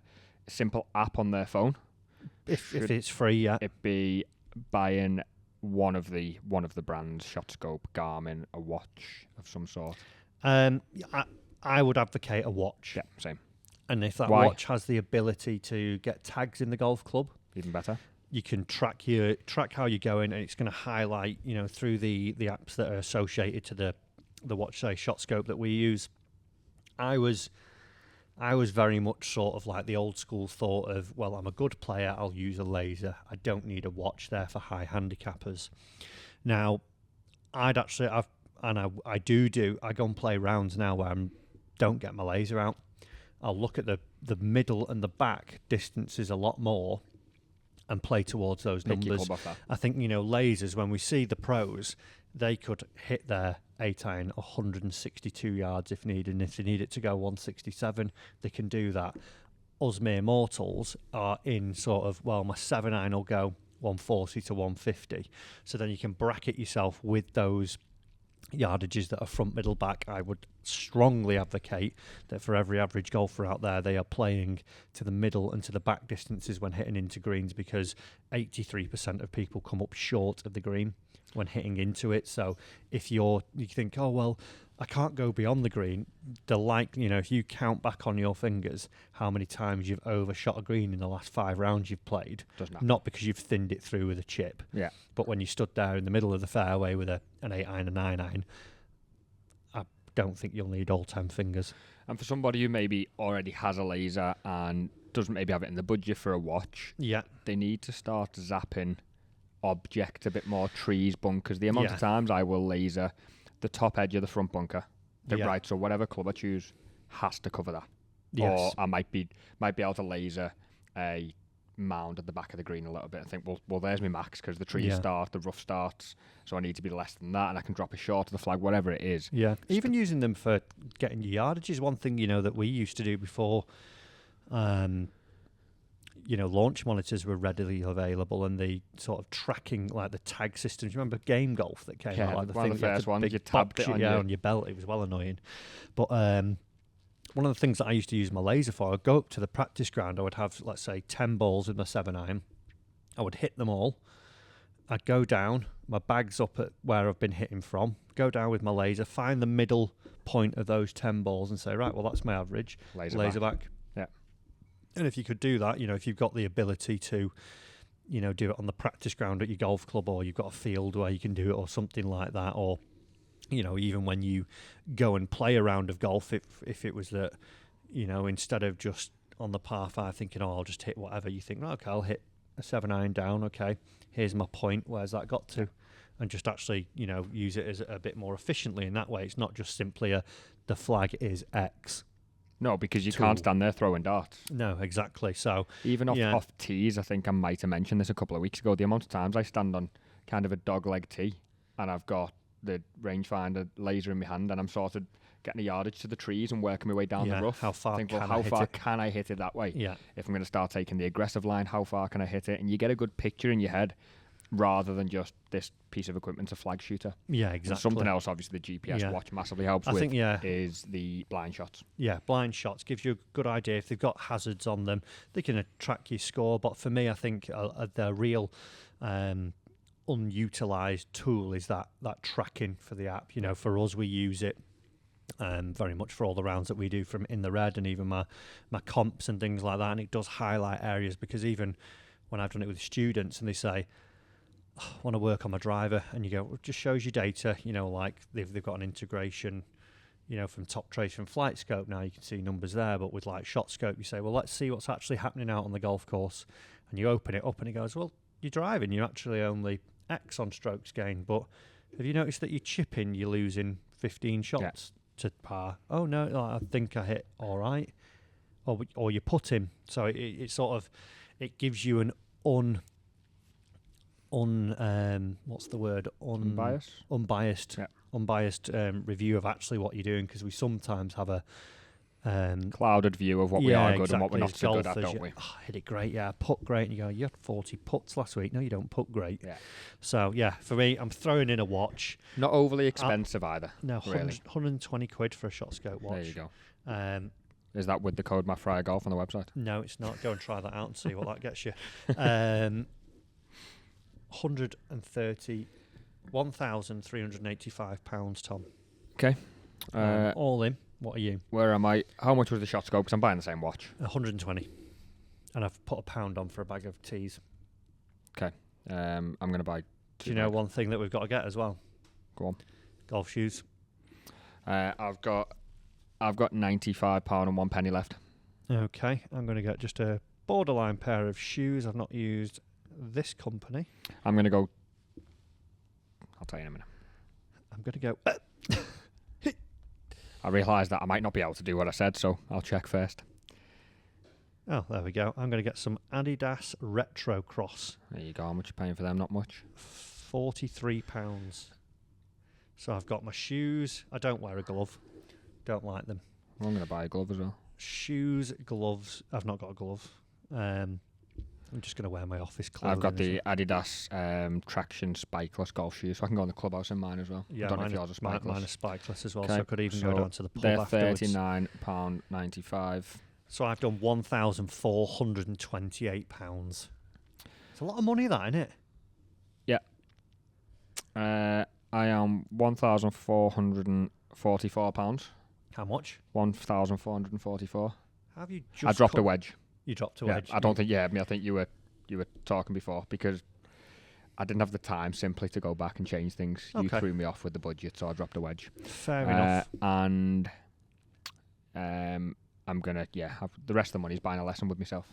simple app on their phone? If it's free, yeah. It be buying one of the brands, ShotScope, Garmin, a watch of some sort? I would advocate a watch. Yeah, same. And if that watch has the ability to get tags in the golf club, even better. You can track how you're going, and it's going to highlight, through the apps that are associated to the watch, say ShotScope that we use. I was very much sort of like the old school thought of, well, I'm a good player, I'll use a laser. I don't need a watch there for high handicappers. Now, I go and play rounds now where I don't get my laser out. I'll look at the middle and the back distances a lot more and play towards those numbers. I think, lasers, when we see the pros, they could hit their 8-iron 162 yards if needed, and if they need it to go 167, they can do that. Us mere mortals are in sort of, well, my 7-iron will go 140 to 150. So then you can bracket yourself with those yardages that are front, middle, back. I would strongly advocate that for every average golfer out there, they are playing to the middle and to the back distances when hitting into greens, because 83% of people come up short of the green when hitting into it. So if you think, oh well, I can't go beyond the green, if you count back on your fingers how many times you've overshot a green in the last 5 rounds you've played, not because you've thinned it through with a chip, but when you stood there in the middle of the fairway with an 8-iron, a 9-iron, I don't think you'll need all 10 fingers. And for somebody who maybe already has a laser and doesn't maybe have it in the budget for a watch, they need to start zapping objects a bit more, trees, bunkers. The amount of times I will laser the top edge of the front bunker, right, so whatever club I choose has to cover that. Yes. Or I might be able to laser a mound at the back of the green a little bit and think, well there's my max, because the trees start, the rough starts, so I need to be less than that, and I can drop a short to the flag, whatever it is. Yeah, even using them for getting your yardage is one thing, that we used to do before launch monitors were readily available, and the sort of tracking, like the tag systems. Remember Game Golf that came out? Like the one thing of the first ones, you tabbed it on your belt. It was well annoying. But one of the things that I used to use my laser for, I'd go up to the practice ground, I would have, let's say, 10 balls with my 7-iron. I would hit them all. I'd go down, my bag's up at where I've been hitting from, go down with my laser, find the middle point of those 10 balls and say, right, well, that's my average. Laser back. Yeah. And if you could do that, if you've got the ability to, do it on the practice ground at your golf club, or you've got a field where you can do it, or something like that, or, even when you go and play a round of golf, if it was that, instead of just on the par 5 thinking, oh, I'll just hit whatever, you think, okay, I'll hit a 7-iron down, okay, here's my point, where's that got to? And just actually, use it as a bit more efficiently in that way. It's not just simply the flag is X. No, because you can't stand there throwing darts. No, exactly. So even off tees, I think I might have mentioned this a couple of weeks ago, the amount of times I stand on kind of a dog-leg tee and I've got the rangefinder laser in my hand and I'm sort of getting a yardage to the trees and working my way down the rough. How far can I hit it that way? Yeah. If I'm going to start taking the aggressive line, how far can I hit it? And you get a good picture in your head rather than just this piece of equipment's a flag shooter. Yeah, exactly. And something else, obviously, the GPS watch massively helps is the blind shots. Yeah, blind shots gives you a good idea. If they've got hazards on them, they can track your score. But for me, I think the real unutilised tool is that tracking for the app. For us, we use it very much for all the rounds that we do from in the red and even my comps and things like that. And it does highlight areas, because even when I've done it with students and they say, I want to work on my driver, and you go, well, it just shows you data, like they've got an integration, from Top Trace from Flight Scope. Now you can see numbers there, but with like Shot Scope, you say, well, let's see what's actually happening out on the golf course. And you open it up and it goes, well, you're driving, you're actually only X on strokes gained, but have you noticed that you're chipping, you're losing 15 shots to par? Oh no, I think I hit all right. Or you put him. So it sort of, it gives you an what's the word? Unbiased review of actually what you're doing, because we sometimes have a clouded view of what we are good and what we're not so good at, don't we? Oh, hit it great, putt great, and you go, you had 40 putts last week. No, you don't putt great. Yeah. So for me, I'm throwing in a watch. Not overly expensive either. No, really. 120 quid for a Shot Scope watch. There you go. Is that with the code MattFryer Golf on the website? No, it's not. Go and try that out and see what that gets you. 1,385 pounds, Tom. Okay. All in. What are you? Where am I? How much was the Shot Scope? Because I'm buying the same watch. 120. And I've put £1 on for a bag of teas. Okay. I'm going to buy. Do you know one thing that we've got to get as well? Go on. Golf shoes. I've got £95 and 1 penny left. Okay. I'm going to get just a borderline pair of shoes. I've not used this company. I'm going to go. I'll tell you in a minute. I'm going to go. I realised that I might not be able to do what I said, so I'll check first. Oh, there we go. I'm going to get some Adidas Retro Cross. There you go. How much are you paying for them? Not much. £43. So I've got my shoes. I don't wear a glove. Don't like them. Well, I'm going to buy a glove as well. Shoes, gloves. I've not got a glove. I'm just going to wear my office clothes. I've got the Adidas Traction Spikeless golf shoes, so I can go in the clubhouse in mine as well. Yeah, I don't know if yours are spikeless. Mine are spikeless as well, okay. So I could even go down to the pub they're afterwards. £39.95. So I've done £1,428. It's a lot of money, that, isn't it? Yeah. I am £1,444. How much? 1,444. Have you just I dropped a wedge. You dropped a wedge. I don't think. Yeah, I think you were talking before, because I didn't have the time simply to go back and change things. Okay. You threw me off with the budget, so I dropped a wedge. Fair enough. And I'm gonna the rest of the money's buying a lesson with myself.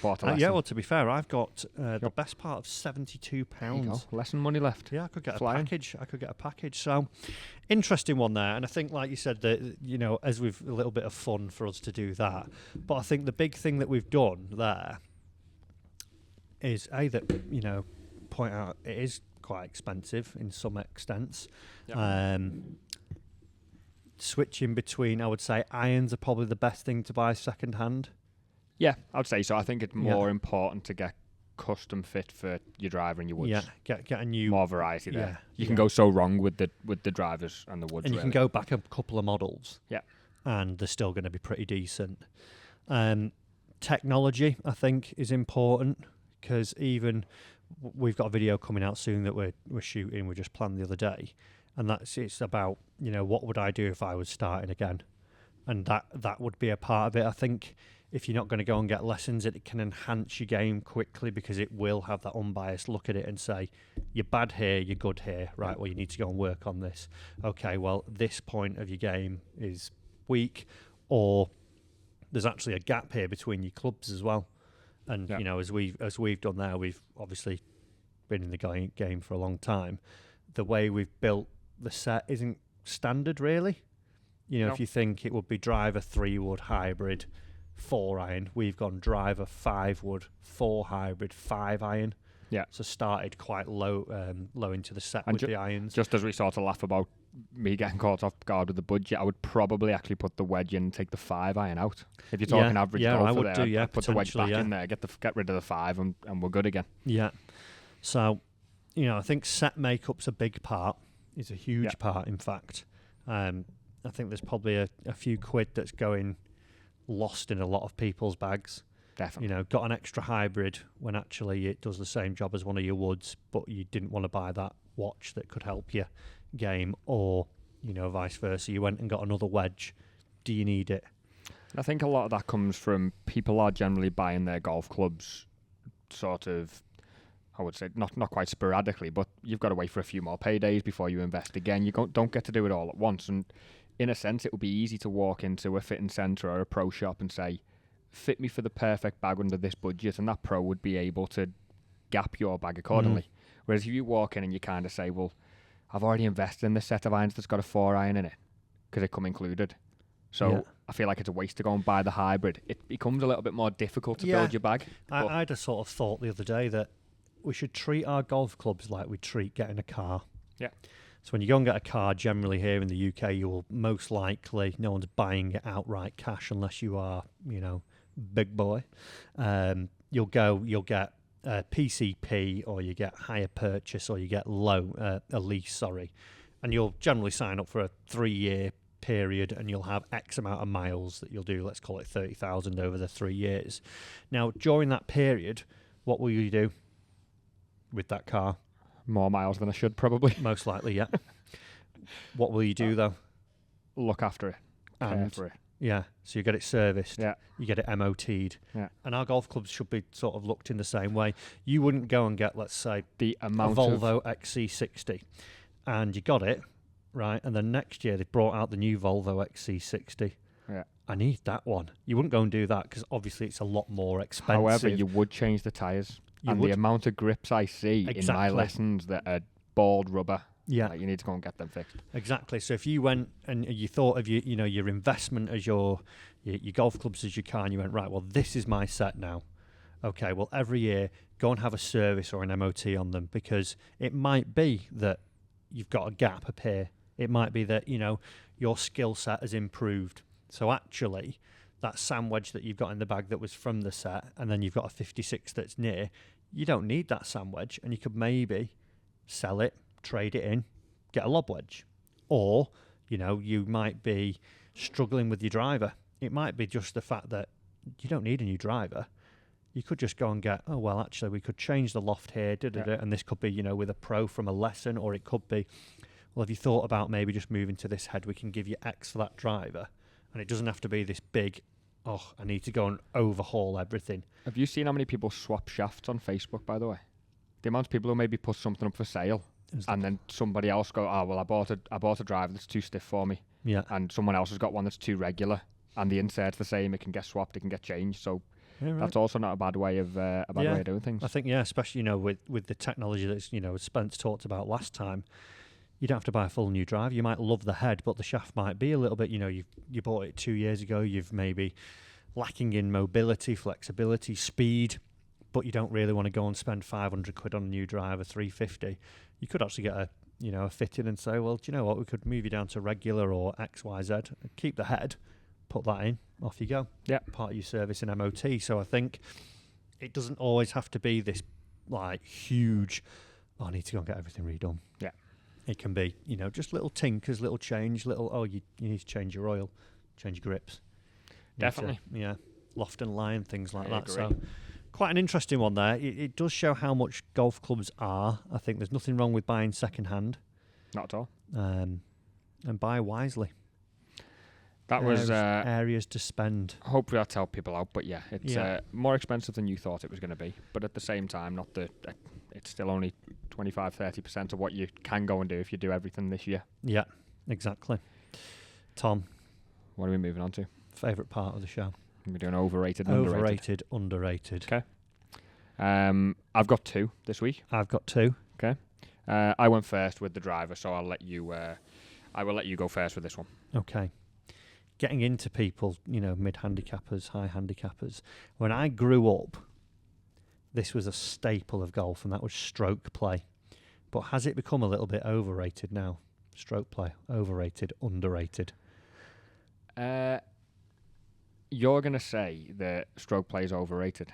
Well, to be fair, I've got the best part of £72. Lesson money left. Yeah, I could get a package. So, interesting one there. And I think, like you said, that as we've a little bit of fun for us to do that. But I think the big thing that we've done there is that point out it is quite expensive in some extents. Yep. Switching between, I would say, irons are probably the best thing to buy second hand. Yeah, I would say so. I think it's more important to get custom fit for your driver and your woods. Yeah, get a new, more variety there. Yeah, you can go so wrong with the drivers and the woods. And you can go back a couple of models. Yeah, and they're still going to be pretty decent. Technology, I think, is important, because even we've got a video coming out soon that we're shooting. We just planned the other day, and it's about what would I do if I was starting again, and that would be a part of it. I think. If you're not going to go and get lessons, it can enhance your game quickly, because it will have that unbiased look at it and say, you're bad here, you're good here. Right, well, you need to go and work on this. Okay, well, this point of your game is weak, or there's actually a gap here between your clubs as well. And, as we've done there, we've obviously been in the game for a long time. The way we've built the set isn't standard, really. If you think it would be driver 3-wood hybrid, 4-iron, we've gone driver 5-wood, 4 hybrid, 5-iron. Yeah. So started quite low into the set and with the irons. Just as we sort of laugh about me getting caught off guard with the budget, I would probably actually put the wedge in and take the 5-iron out. If you're talking average golfer, I would I'd put the wedge back in there, get rid of the 5, and we're good again. Yeah. So, I think set makeup's a big part. It's a huge part, in fact. I think there's probably a few quid that's going lost in a lot of people's bags. Definitely. Got an extra hybrid when actually it does the same job as one of your woods, but you didn't want to buy that watch that could help you game, or vice versa. You went and got another wedge. Do you need it? I think a lot of that comes from people are generally buying their golf clubs sort of, I would say, not quite sporadically, but you've got to wait for a few more paydays before you invest again. You don't get to do it all at once. And in a sense, it would be easy to walk into a fitting centre or a pro shop and say, fit me for the perfect bag under this budget, and that pro would be able to gap your bag accordingly. Whereas if you walk in and you kind of say, well, I've already invested in this set of irons that's got a 4-iron in it, because it come included. So I feel like it's a waste to go and buy the hybrid. It becomes a little bit more difficult to build your bag. I had a sort of thought the other day that we should treat our golf clubs like we treat getting a car. Yeah. So when you go and get a car, generally here in the UK, you will most likely, no one's buying it outright cash unless you are, big boy. You'll get a PCP, or you get hire purchase, or you get a lease, and you'll generally sign up for a 3-year period, and you'll have X amount of miles that you'll do. Let's call it 30,000 over the 3 years. Now, during that period, what will you do with that car? More miles than I should, probably. Most likely, yeah. What will you do, though? Look after it. Care for it. Yeah, so you get it serviced. Yeah. You get it MOT'd. Yeah. And our golf clubs should be sort of looked in the same way. You wouldn't go and get, let's say, a Volvo XC60, and you got it, right? And then next year they brought out the new Volvo XC60. Yeah. I need that one. You wouldn't go and do that because obviously it's a lot more expensive. However, you would change the tyres. And the amount of grips I see in my lessons that are bald rubber, you need to go and get them fixed. Exactly. So if you went and you thought of your investment as your golf clubs as your car, and you went, right, well, this is my set now. Okay, well, every year go and have a service or an MOT on them, because it might be that you've got a gap up here. It might be that your skill set has improved. So actually, that sand wedge that you've got in the bag that was from the set, and then you've got a 56 that's near, you don't need that sand wedge, and you could maybe sell it, trade it in, get a lob wedge. Or, you might be struggling with your driver. It might be just the fact that you don't need a new driver. You could just go and get, actually, we could change the loft here, and this could be, with a pro from a lesson, or it could be, well, have you thought about maybe just moving to this head? We can give you X for that driver. And it doesn't have to be this big, I need to go and overhaul everything. Have you seen how many people swap shafts on Facebook, by the way? The amount of people who maybe put something up for sale, and then somebody else go, I bought a driver that's too stiff for me. Yeah. And someone else has got one that's too regular, and the insert's the same. It can get swapped, it can get changed. So that's also not a bad way of way of doing things. I think, especially with the technology that's as Spence talked about last time. You don't have to buy a full new driver. You might love the head, but the shaft might be a little bit, you bought it 2 years ago, you've maybe lacking in mobility, flexibility, speed, but you don't really want to go and spend 500 quid on a new driver, 350. You could actually get a fitting and say, well, do you know what, we could move you down to regular or XYZ, keep the head, put that in, off you go. Yeah. Part of your service in MOT. So I think it doesn't always have to be this huge, I need to go and get everything redone. Yeah. It can be, just little tinkers, little change, you need to change your oil, change your grips. Definitely. Loft and line, things like that. Agree. So quite an interesting one there. It does show how much golf clubs are. I think there's nothing wrong with buying second hand. Not at all. And buy wisely. That was areas to spend. Hopefully that's helped people out, but it's more expensive than you thought it was going to be. But at the same time, it's still only 25-30% of what you can go and do if you do everything this year. Yeah, exactly. Tom, what are we moving on to? Favourite part of the show? We're doing overrated, underrated. Okay. I've got 2 this week. I've got 2. Okay. I went first with the driver, so I'll let you. I will let you go first with this one. Okay. Getting into people, mid-handicappers, high handicappers. When I grew up, this was a staple of golf, and that was stroke play. But has it become a little bit overrated now? Stroke play, overrated, underrated? You're going to say that stroke play is overrated.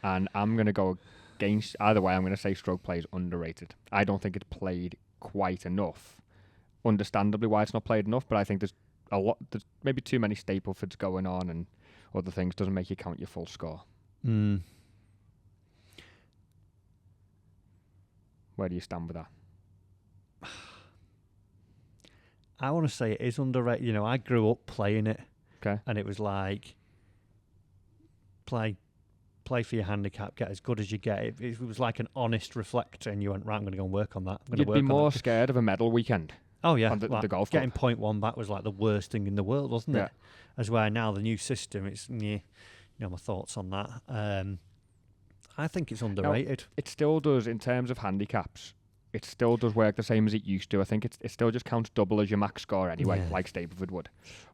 And I'm going to go against... Either way, I'm going to say stroke play is underrated. I don't think it's played quite enough. Understandably why it's not played enough, but I think there's maybe too many Staplefords going on and other things doesn't make you count your full score. Where do you stand with that? I want to say it is underrated. You know, I grew up playing it. Okay. And it was like, play for your handicap, get as good as you get. It was like an honest reflector, and you went, right, I'm going to go and work on that. You'd be more scared of a medal weekend. Oh, yeah. On the golf getting club. 0.1 back was like the worst thing in the world, wasn't it? As where now the new system, it's, you know, my thoughts on that. I think it's underrated. Now, it still does, in terms of handicaps, it still does work the same as it used to. I think it still just counts double as your max score anyway, like Stapleford would.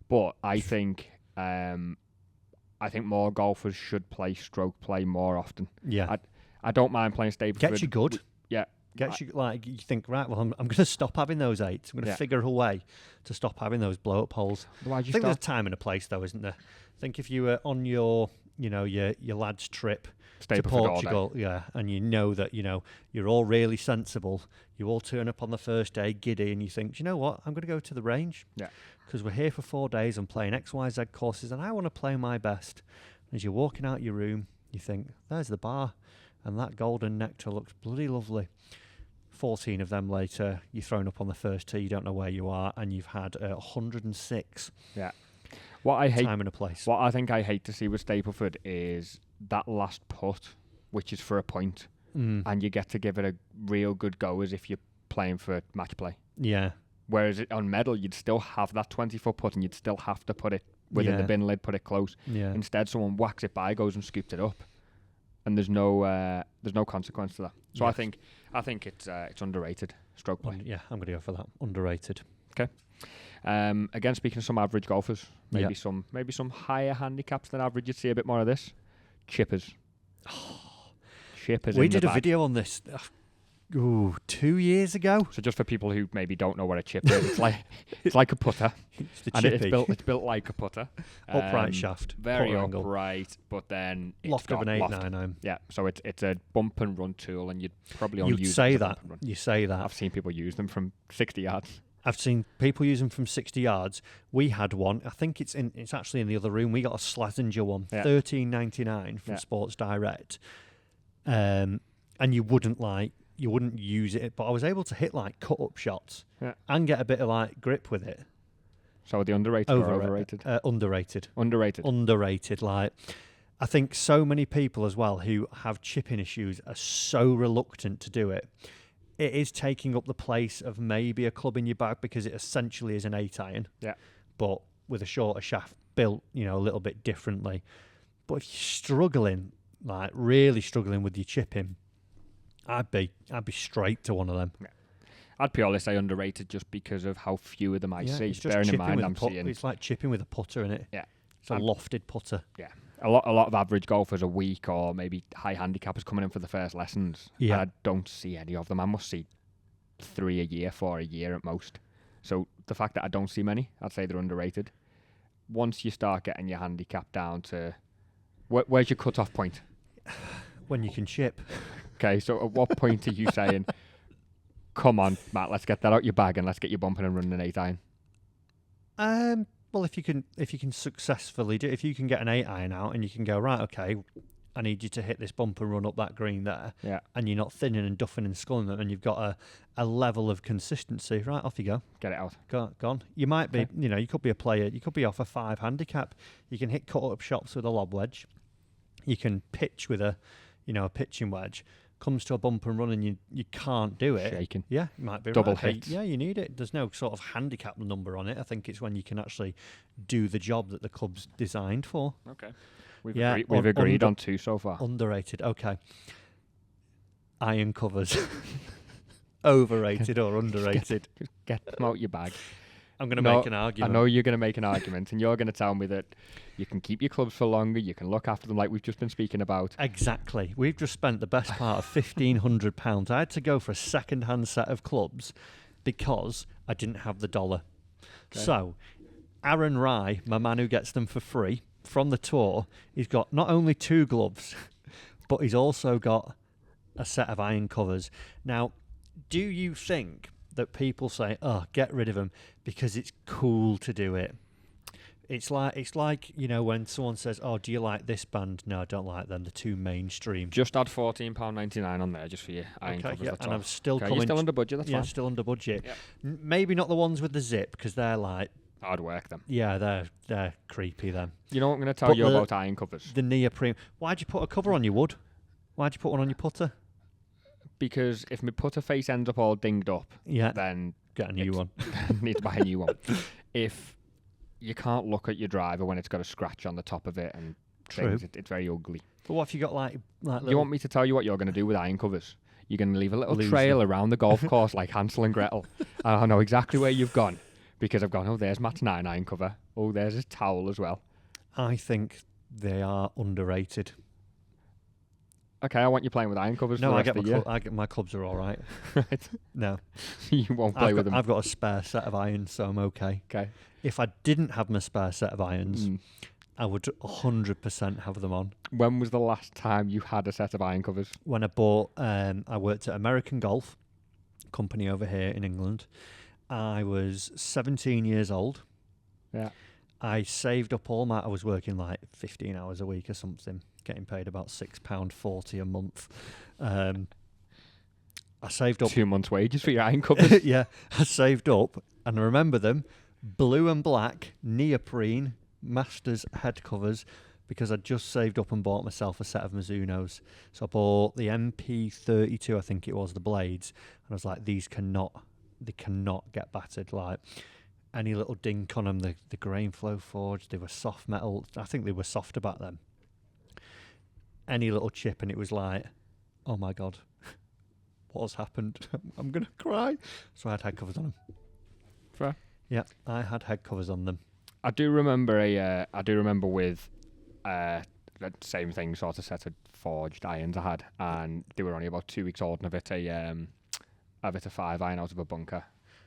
But I think more golfers should play stroke play more often. Yeah. I don't mind playing Stapleford. Gets you good. Yeah. Gets you, like, you think, right, well, I'm going to stop having those 8s. I'm going to figure a way to stop having those blow-up holes. I think there's a time and a place, though, isn't there? I think if you were on your, you know, your lad's trip to Portugal, and you know that, you know, you're all really sensible, you all turn up on the first day giddy, and you think, do you know what, I'm going to go to the range. Yeah. Because we're here for 4 days and playing X, Y, Z courses, and I want to play my best. As you're walking out your room, you think, there's the bar, and that golden nectar looks bloody lovely. 14 of them later, you're thrown up on the first tee, you don't know where you are, and you've had 106. Yeah. What I hate, time and a place. What I think I hate to see with Stapleford is that last putt, which is for a point, and you get to give it a real good go as if you're playing for match play. Yeah. Whereas on medal, you'd still have that 20-foot putt, and you'd still have to put it within the bin lid, put it close. Yeah. Instead, someone whacks it by, goes and scoops it up, and there's no consequence to that. So yes. I think it's underrated stroke play. Yeah, I'm going to go for that. Underrated. Okay. Again, speaking of some average golfers, maybe some higher handicaps than average, you'd see a bit more of this. Chippers. Chippers. We did a video on this 2 years ago. So just for people who maybe don't know what a chip is, it's like a putter. It's the chippy. It's built like a putter. Upright shaft. Very upright, but then it's loft of an 899. 899. Yeah, so it's a bump and run tool, and you'd probably only use say it that. You say that. I've seen people use them from 60 yards. I've seen people use them from 60 yards. We had one. I think it's actually in the other room. We got a Slazenger one, $13.99 from Sports Direct. And you wouldn't use it, but I was able to hit like cut up shots and get a bit of like grip with it. So the underrated or overrated? Underrated. Underrated. Like, I think so many people as well who have chipping issues are so reluctant to do it. It is taking up the place of maybe a club in your bag because it essentially is an 8-iron. Yeah. But with a shorter shaft built, you know, a little bit differently. But if you're struggling, like really struggling with your chipping, I'd be straight to one of them. Yeah. I'd purely say underrated just because of how few of them I see. Bearing in mind, seeing it's like chipping with a putter in it. Yeah. It's a lofted putter. Yeah. A lot of average golfers a week, or maybe high handicappers coming in for the first lessons. Yeah. And I don't see any of them. I must see 3 a year, 4 a year at most. So the fact that I don't see many, I'd say they're underrated. Once you start getting your handicap down to where's your cut-off point? When you can chip. Okay, so at what point are you saying, come on, Matt, let's get that out your bag and let's get you bumping and running an 8-iron? Well, if you can successfully do, if you can get an 8-iron out and you can go, right, okay, I need you to hit this bump and run up that green there, and you're not thinning and duffing and sculling them, and you've got a level of consistency, right, off you go. Get it out. Gone. You might be, you know, you could be a player, you could be off a 5 handicap, you can hit cut-up shots with a lob wedge, you can pitch with a pitching wedge. Comes to a bump and run and you can't do it. Shaking. Yeah, you might be double right. hit. Yeah, you need it. There's no sort of handicap number on it. I think it's when you can actually do the job that the club's designed for. Okay. We've agreed on 2 so far. Underrated. Okay. Iron covers. Overrated or underrated? Just get them out your bag. I'm going to make an argument. I know you're going to make an argument, and you're going to tell me that you can keep your clubs for longer, you can look after them like we've just been speaking about. Exactly. We've just spent the best part of £1,500. I had to go for a second-hand set of clubs because I didn't have the dollar. Okay. So, Aaron Rye, my man who gets them for free from the tour, he's got not only 2 gloves, but he's also got a set of iron covers. Now, do you think that people say, oh, get rid of them because it's cool to do it? It's like when someone says, "Oh, do you like this band?" No, I don't like them. They're too mainstream. Just add £14.99 on there just for your iron Okay, covers. yeah, That's and all. I'm still Okay, coming. you're still under budget. That's Yeah, fine. still under budget. Yep. Maybe not the ones with the zip because they're like, I'd work them. yeah, they're creepy. Then You know what I'm going to tell you about iron covers? the neoprene. Why'd you put a cover on your wood? Why'd you put one on your putter? Because if my putter face ends up all dinged up, Yeah, then get a new one. need to buy a new one. If you can't look at your driver when it's got a scratch on the top of it and True. things, it's very ugly. But what if you got like little... You want me to tell you what you're going to do with iron covers? You're going to leave a little Lose trail them. around the golf course like Hansel and Gretel. I know exactly where you've gone because I've gone, oh, there's Matt's 9 iron cover. Oh, there's his towel as well. I think they are underrated. Okay, I want you playing with iron covers for the rest of the year. I get my clubs are all right. Right. No, You won't play with them. I've got a spare set of irons, so I'm okay. Okay. If I didn't have my spare set of irons, I would 100% have them on. When was the last time you had a set of iron covers? When I bought, I worked at American Golf company over here in England. I was 17 years old. Yeah. I saved up I was working like 15 hours a week or something, getting paid about £6.40 a month. I saved up 2 months' wages for your iron covers. yeah, I saved up, and I remember them, blue and black neoprene Masters head covers, because I'd just saved up and bought myself a set of Mizunos. So I bought the MP32, I think it was, the blades, and I was like, they cannot get battered. Like any little dink on them, the grain flow forged, they were soft metal. I think they were softer back then. Any little chip, and it was like, oh my God. What has happened? I'm going to cry. So I had head covers on them. Fair. Yeah, I had head covers on them. I do remember with the same thing, sort of set of forged irons I had, and they were only about 2 weeks old, and I've hit a 5 iron out of a bunker,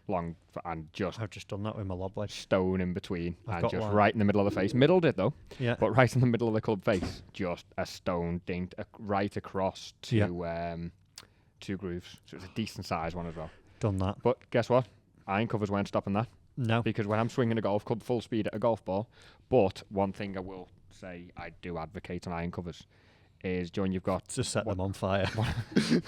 long and just. I've just done that with my lob wedge. Stone in between, I've and got just one. right in the middle of the face. Middled it though, Yeah. but right in the middle of the club face, just a stone dinked right across to two grooves. So it was a decent size one as well. Done that. But guess what? Iron covers weren't stopping that. No. Because when I'm swinging a golf club full speed at a golf ball, but one thing I will say I do advocate on iron covers is, John, you've got to set them on fire.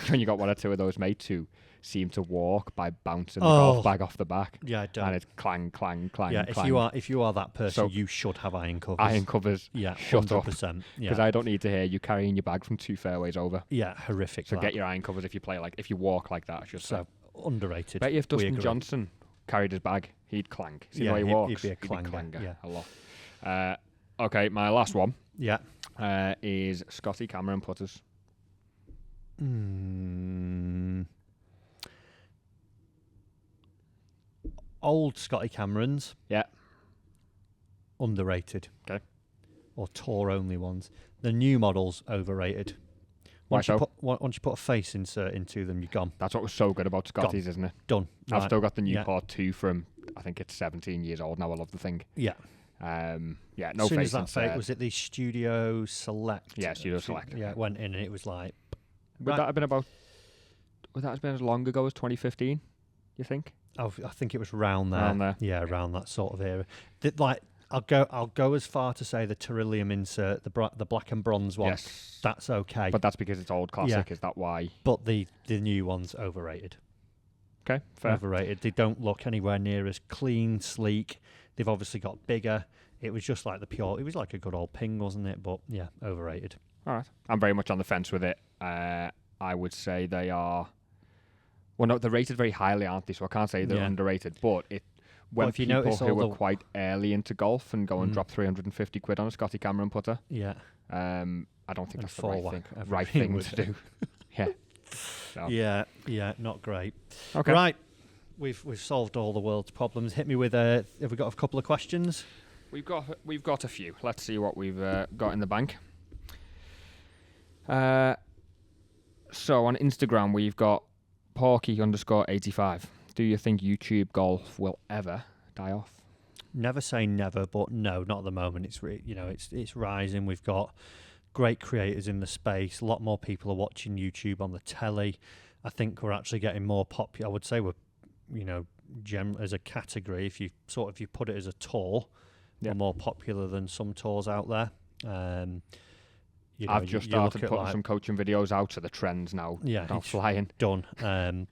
John, you got one or two of those mates who seem to walk by bouncing the golf bag off the back. Yeah, I don't. And it's clang, clang, clang. Yeah, clang. if you are that person, So, you should have iron covers. Iron covers. Yeah, shut up. 100%. Because Yeah. I don't need to hear you carrying your bag from 2 fairways over. Yeah, horrific. So that. get your iron covers if you walk like that. I should say. So underrated. Bet you if We Dustin agree. Johnson carried his bag, he'd clang. See the way he he'd walks? be a clanger, yeah. a lot. Okay, my last one Yeah. is Scotty Cameron putters. Old Scotty Camerons. Yeah. Underrated. Okay. Or tour only ones. The new models overrated. Once Why you so? put a face insert into them, you're gone. That's what was so good about Scotty's, isn't it? Done. I've Right. still got the Yeah. Newport 2 from, I think it's 17 years old now. I love the thing. Yeah. No as soon face as that insert. was it the Studio Select? Yeah, Studio Select. Yeah, it went in and it was like. Would that have been as long ago as 2015, you think? I think it was round there. Around there. Yeah, around that sort of era. I'll go as far to say the Terillium insert, the black and bronze one. Yes. That's okay. But that's because it's old classic. Yeah. Is that why? But the new one's overrated. Okay, fair. Overrated. They don't look anywhere near as clean, sleek. They've obviously got bigger. It was just like it was like a good old ping, wasn't it? But yeah, overrated. All right. I'm very much on the fence with it. I would say they are. Well, no, they're rated very highly, aren't they? So I can't say they're underrated. But when if you people notice who all are quite early into golf and go and drop 350 quid on a Scotty Cameron putter, Yeah. I don't think And that's the right fall thing. whack Right everything thing would to do. Yeah. So. Yeah, not great. Okay. Right. We've solved all the world's problems. Hit me with have we got a couple of questions? We've got a few. Let's see what we've got in the bank. So on Instagram we've got Porky_85. Do you think YouTube golf will ever die off? Never say never, but no, not at the moment. It's rising. We've got great creators in the space. A lot more people are watching YouTube on the telly. I think we're actually getting more popular. I would say we're, as a category, if you put it as a tour, are more popular than some tours out there. I've just started putting some coaching videos out, so the trends now are flying. Done.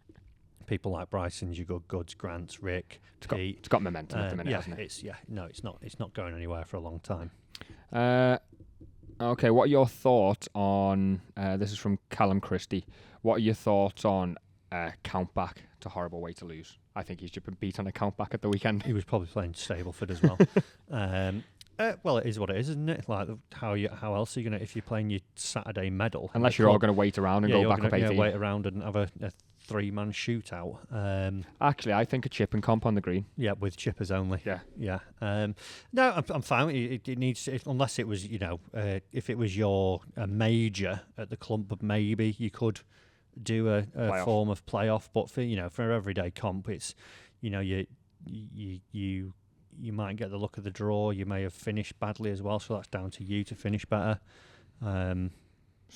People like Bryson's, your good goods, Grant's, Rick, Pete. It's got momentum at the minute, hasn't it? It's not going anywhere for a long time. Okay, what are your thoughts on? This is from Callum Christie. What are your thoughts on count back to horrible way to lose? I think he's just been beat on a count back at the weekend. He was probably playing Stableford as well. Well, it is what it is, isn't it? Like how else are you gonna if you're playing your Saturday medal? Unless you're all going to wait around and go back up 18. Wait around and have a 3-man shootout. Actually, I think a chipping comp on the green. Yeah, with chippers only. Yeah. No, I'm fine. It needs unless it was if it was your major at the club, maybe you could do a form of playoff. But for everyday comp, it's you might get the luck of the draw. You may have finished badly as well, so that's down to you to finish better. So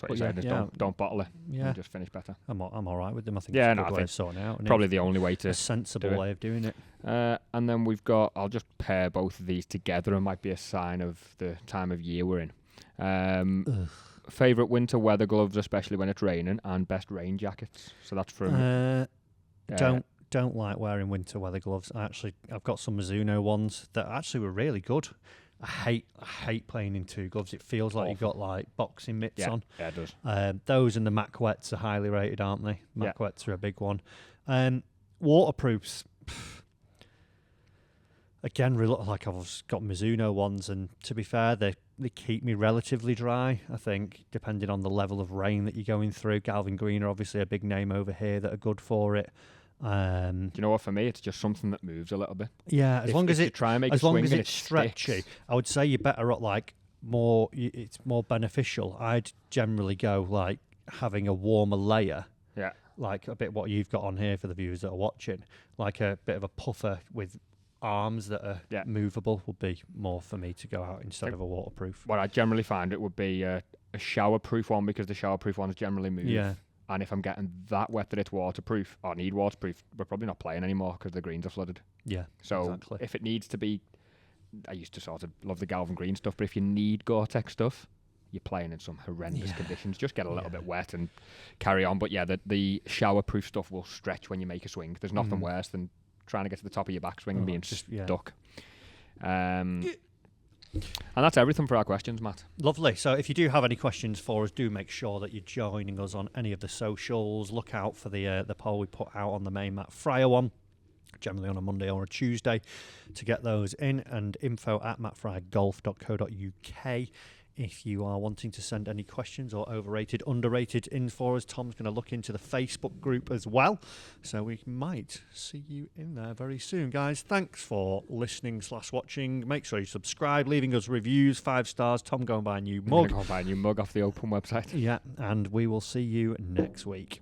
what you're saying is don't bottle it. And just finish better. I'm all right with them. I think it's a good way of sorting it out. Probably the only way to a sensible way of doing it. And then we've got. I'll just pair both of these together. It might be a sign of the time of year we're in. Favorite winter weather gloves, especially when it's raining, and best rain jackets. So that's from. Don't like wearing winter weather gloves. I've got some Mizuno ones that actually were really good. I hate playing in 2 gloves. It feels like you've got like boxing mitts on. Yeah, it does. Those and the Mac Wets are highly rated, aren't they? Mac Wets are a big one. Waterproofs. Again, like I've got Mizuno ones, and to be fair, they keep me relatively dry. I think depending on the level of rain that you're going through. Galvin Green are obviously a big name over here that are good for it. Do you know what? For me, it's just something that moves a little bit. Yeah, as long as it's stretchy, sticks. I would say you're better at like more. It's more beneficial. I'd generally go like having a warmer layer. Yeah, like a bit what you've got on here for the viewers that are watching, like a bit of a puffer with arms that are movable would be more for me to go out instead of a waterproof. What I generally find it would be a showerproof one, because the showerproof ones generally move. Yeah. And if I'm getting that wet that it's waterproof, or need waterproof, we're probably not playing anymore because the greens are flooded. Yeah, so exactly. If it needs to be, I used to sort of love the Galvin Green stuff, but if you need Gore-Tex stuff, you're playing in some horrendous conditions. Just get a little bit wet and carry on. But yeah, the showerproof stuff will stretch when you make a swing. There's nothing worse than trying to get to the top of your backswing and being stuck. And that's everything for our questions, Matt. Lovely. So if you do have any questions for us, do make sure that you're joining us on any of the socials. Look out for the poll we put out on the main Matt Fryer one, generally on a Monday or a Tuesday, to get those in, and info@mattfryergolf.co.uk. If you are wanting to send any questions or overrated, underrated in for us, Tom's going to look into the Facebook group as well. So we might see you in there very soon. Guys, thanks for listening/watching. Make sure you subscribe, leaving us reviews, 5 stars. Tom, go and buy a new mug. I'm going to go buy a new mug off the Open website. Yeah, and we will see you next week.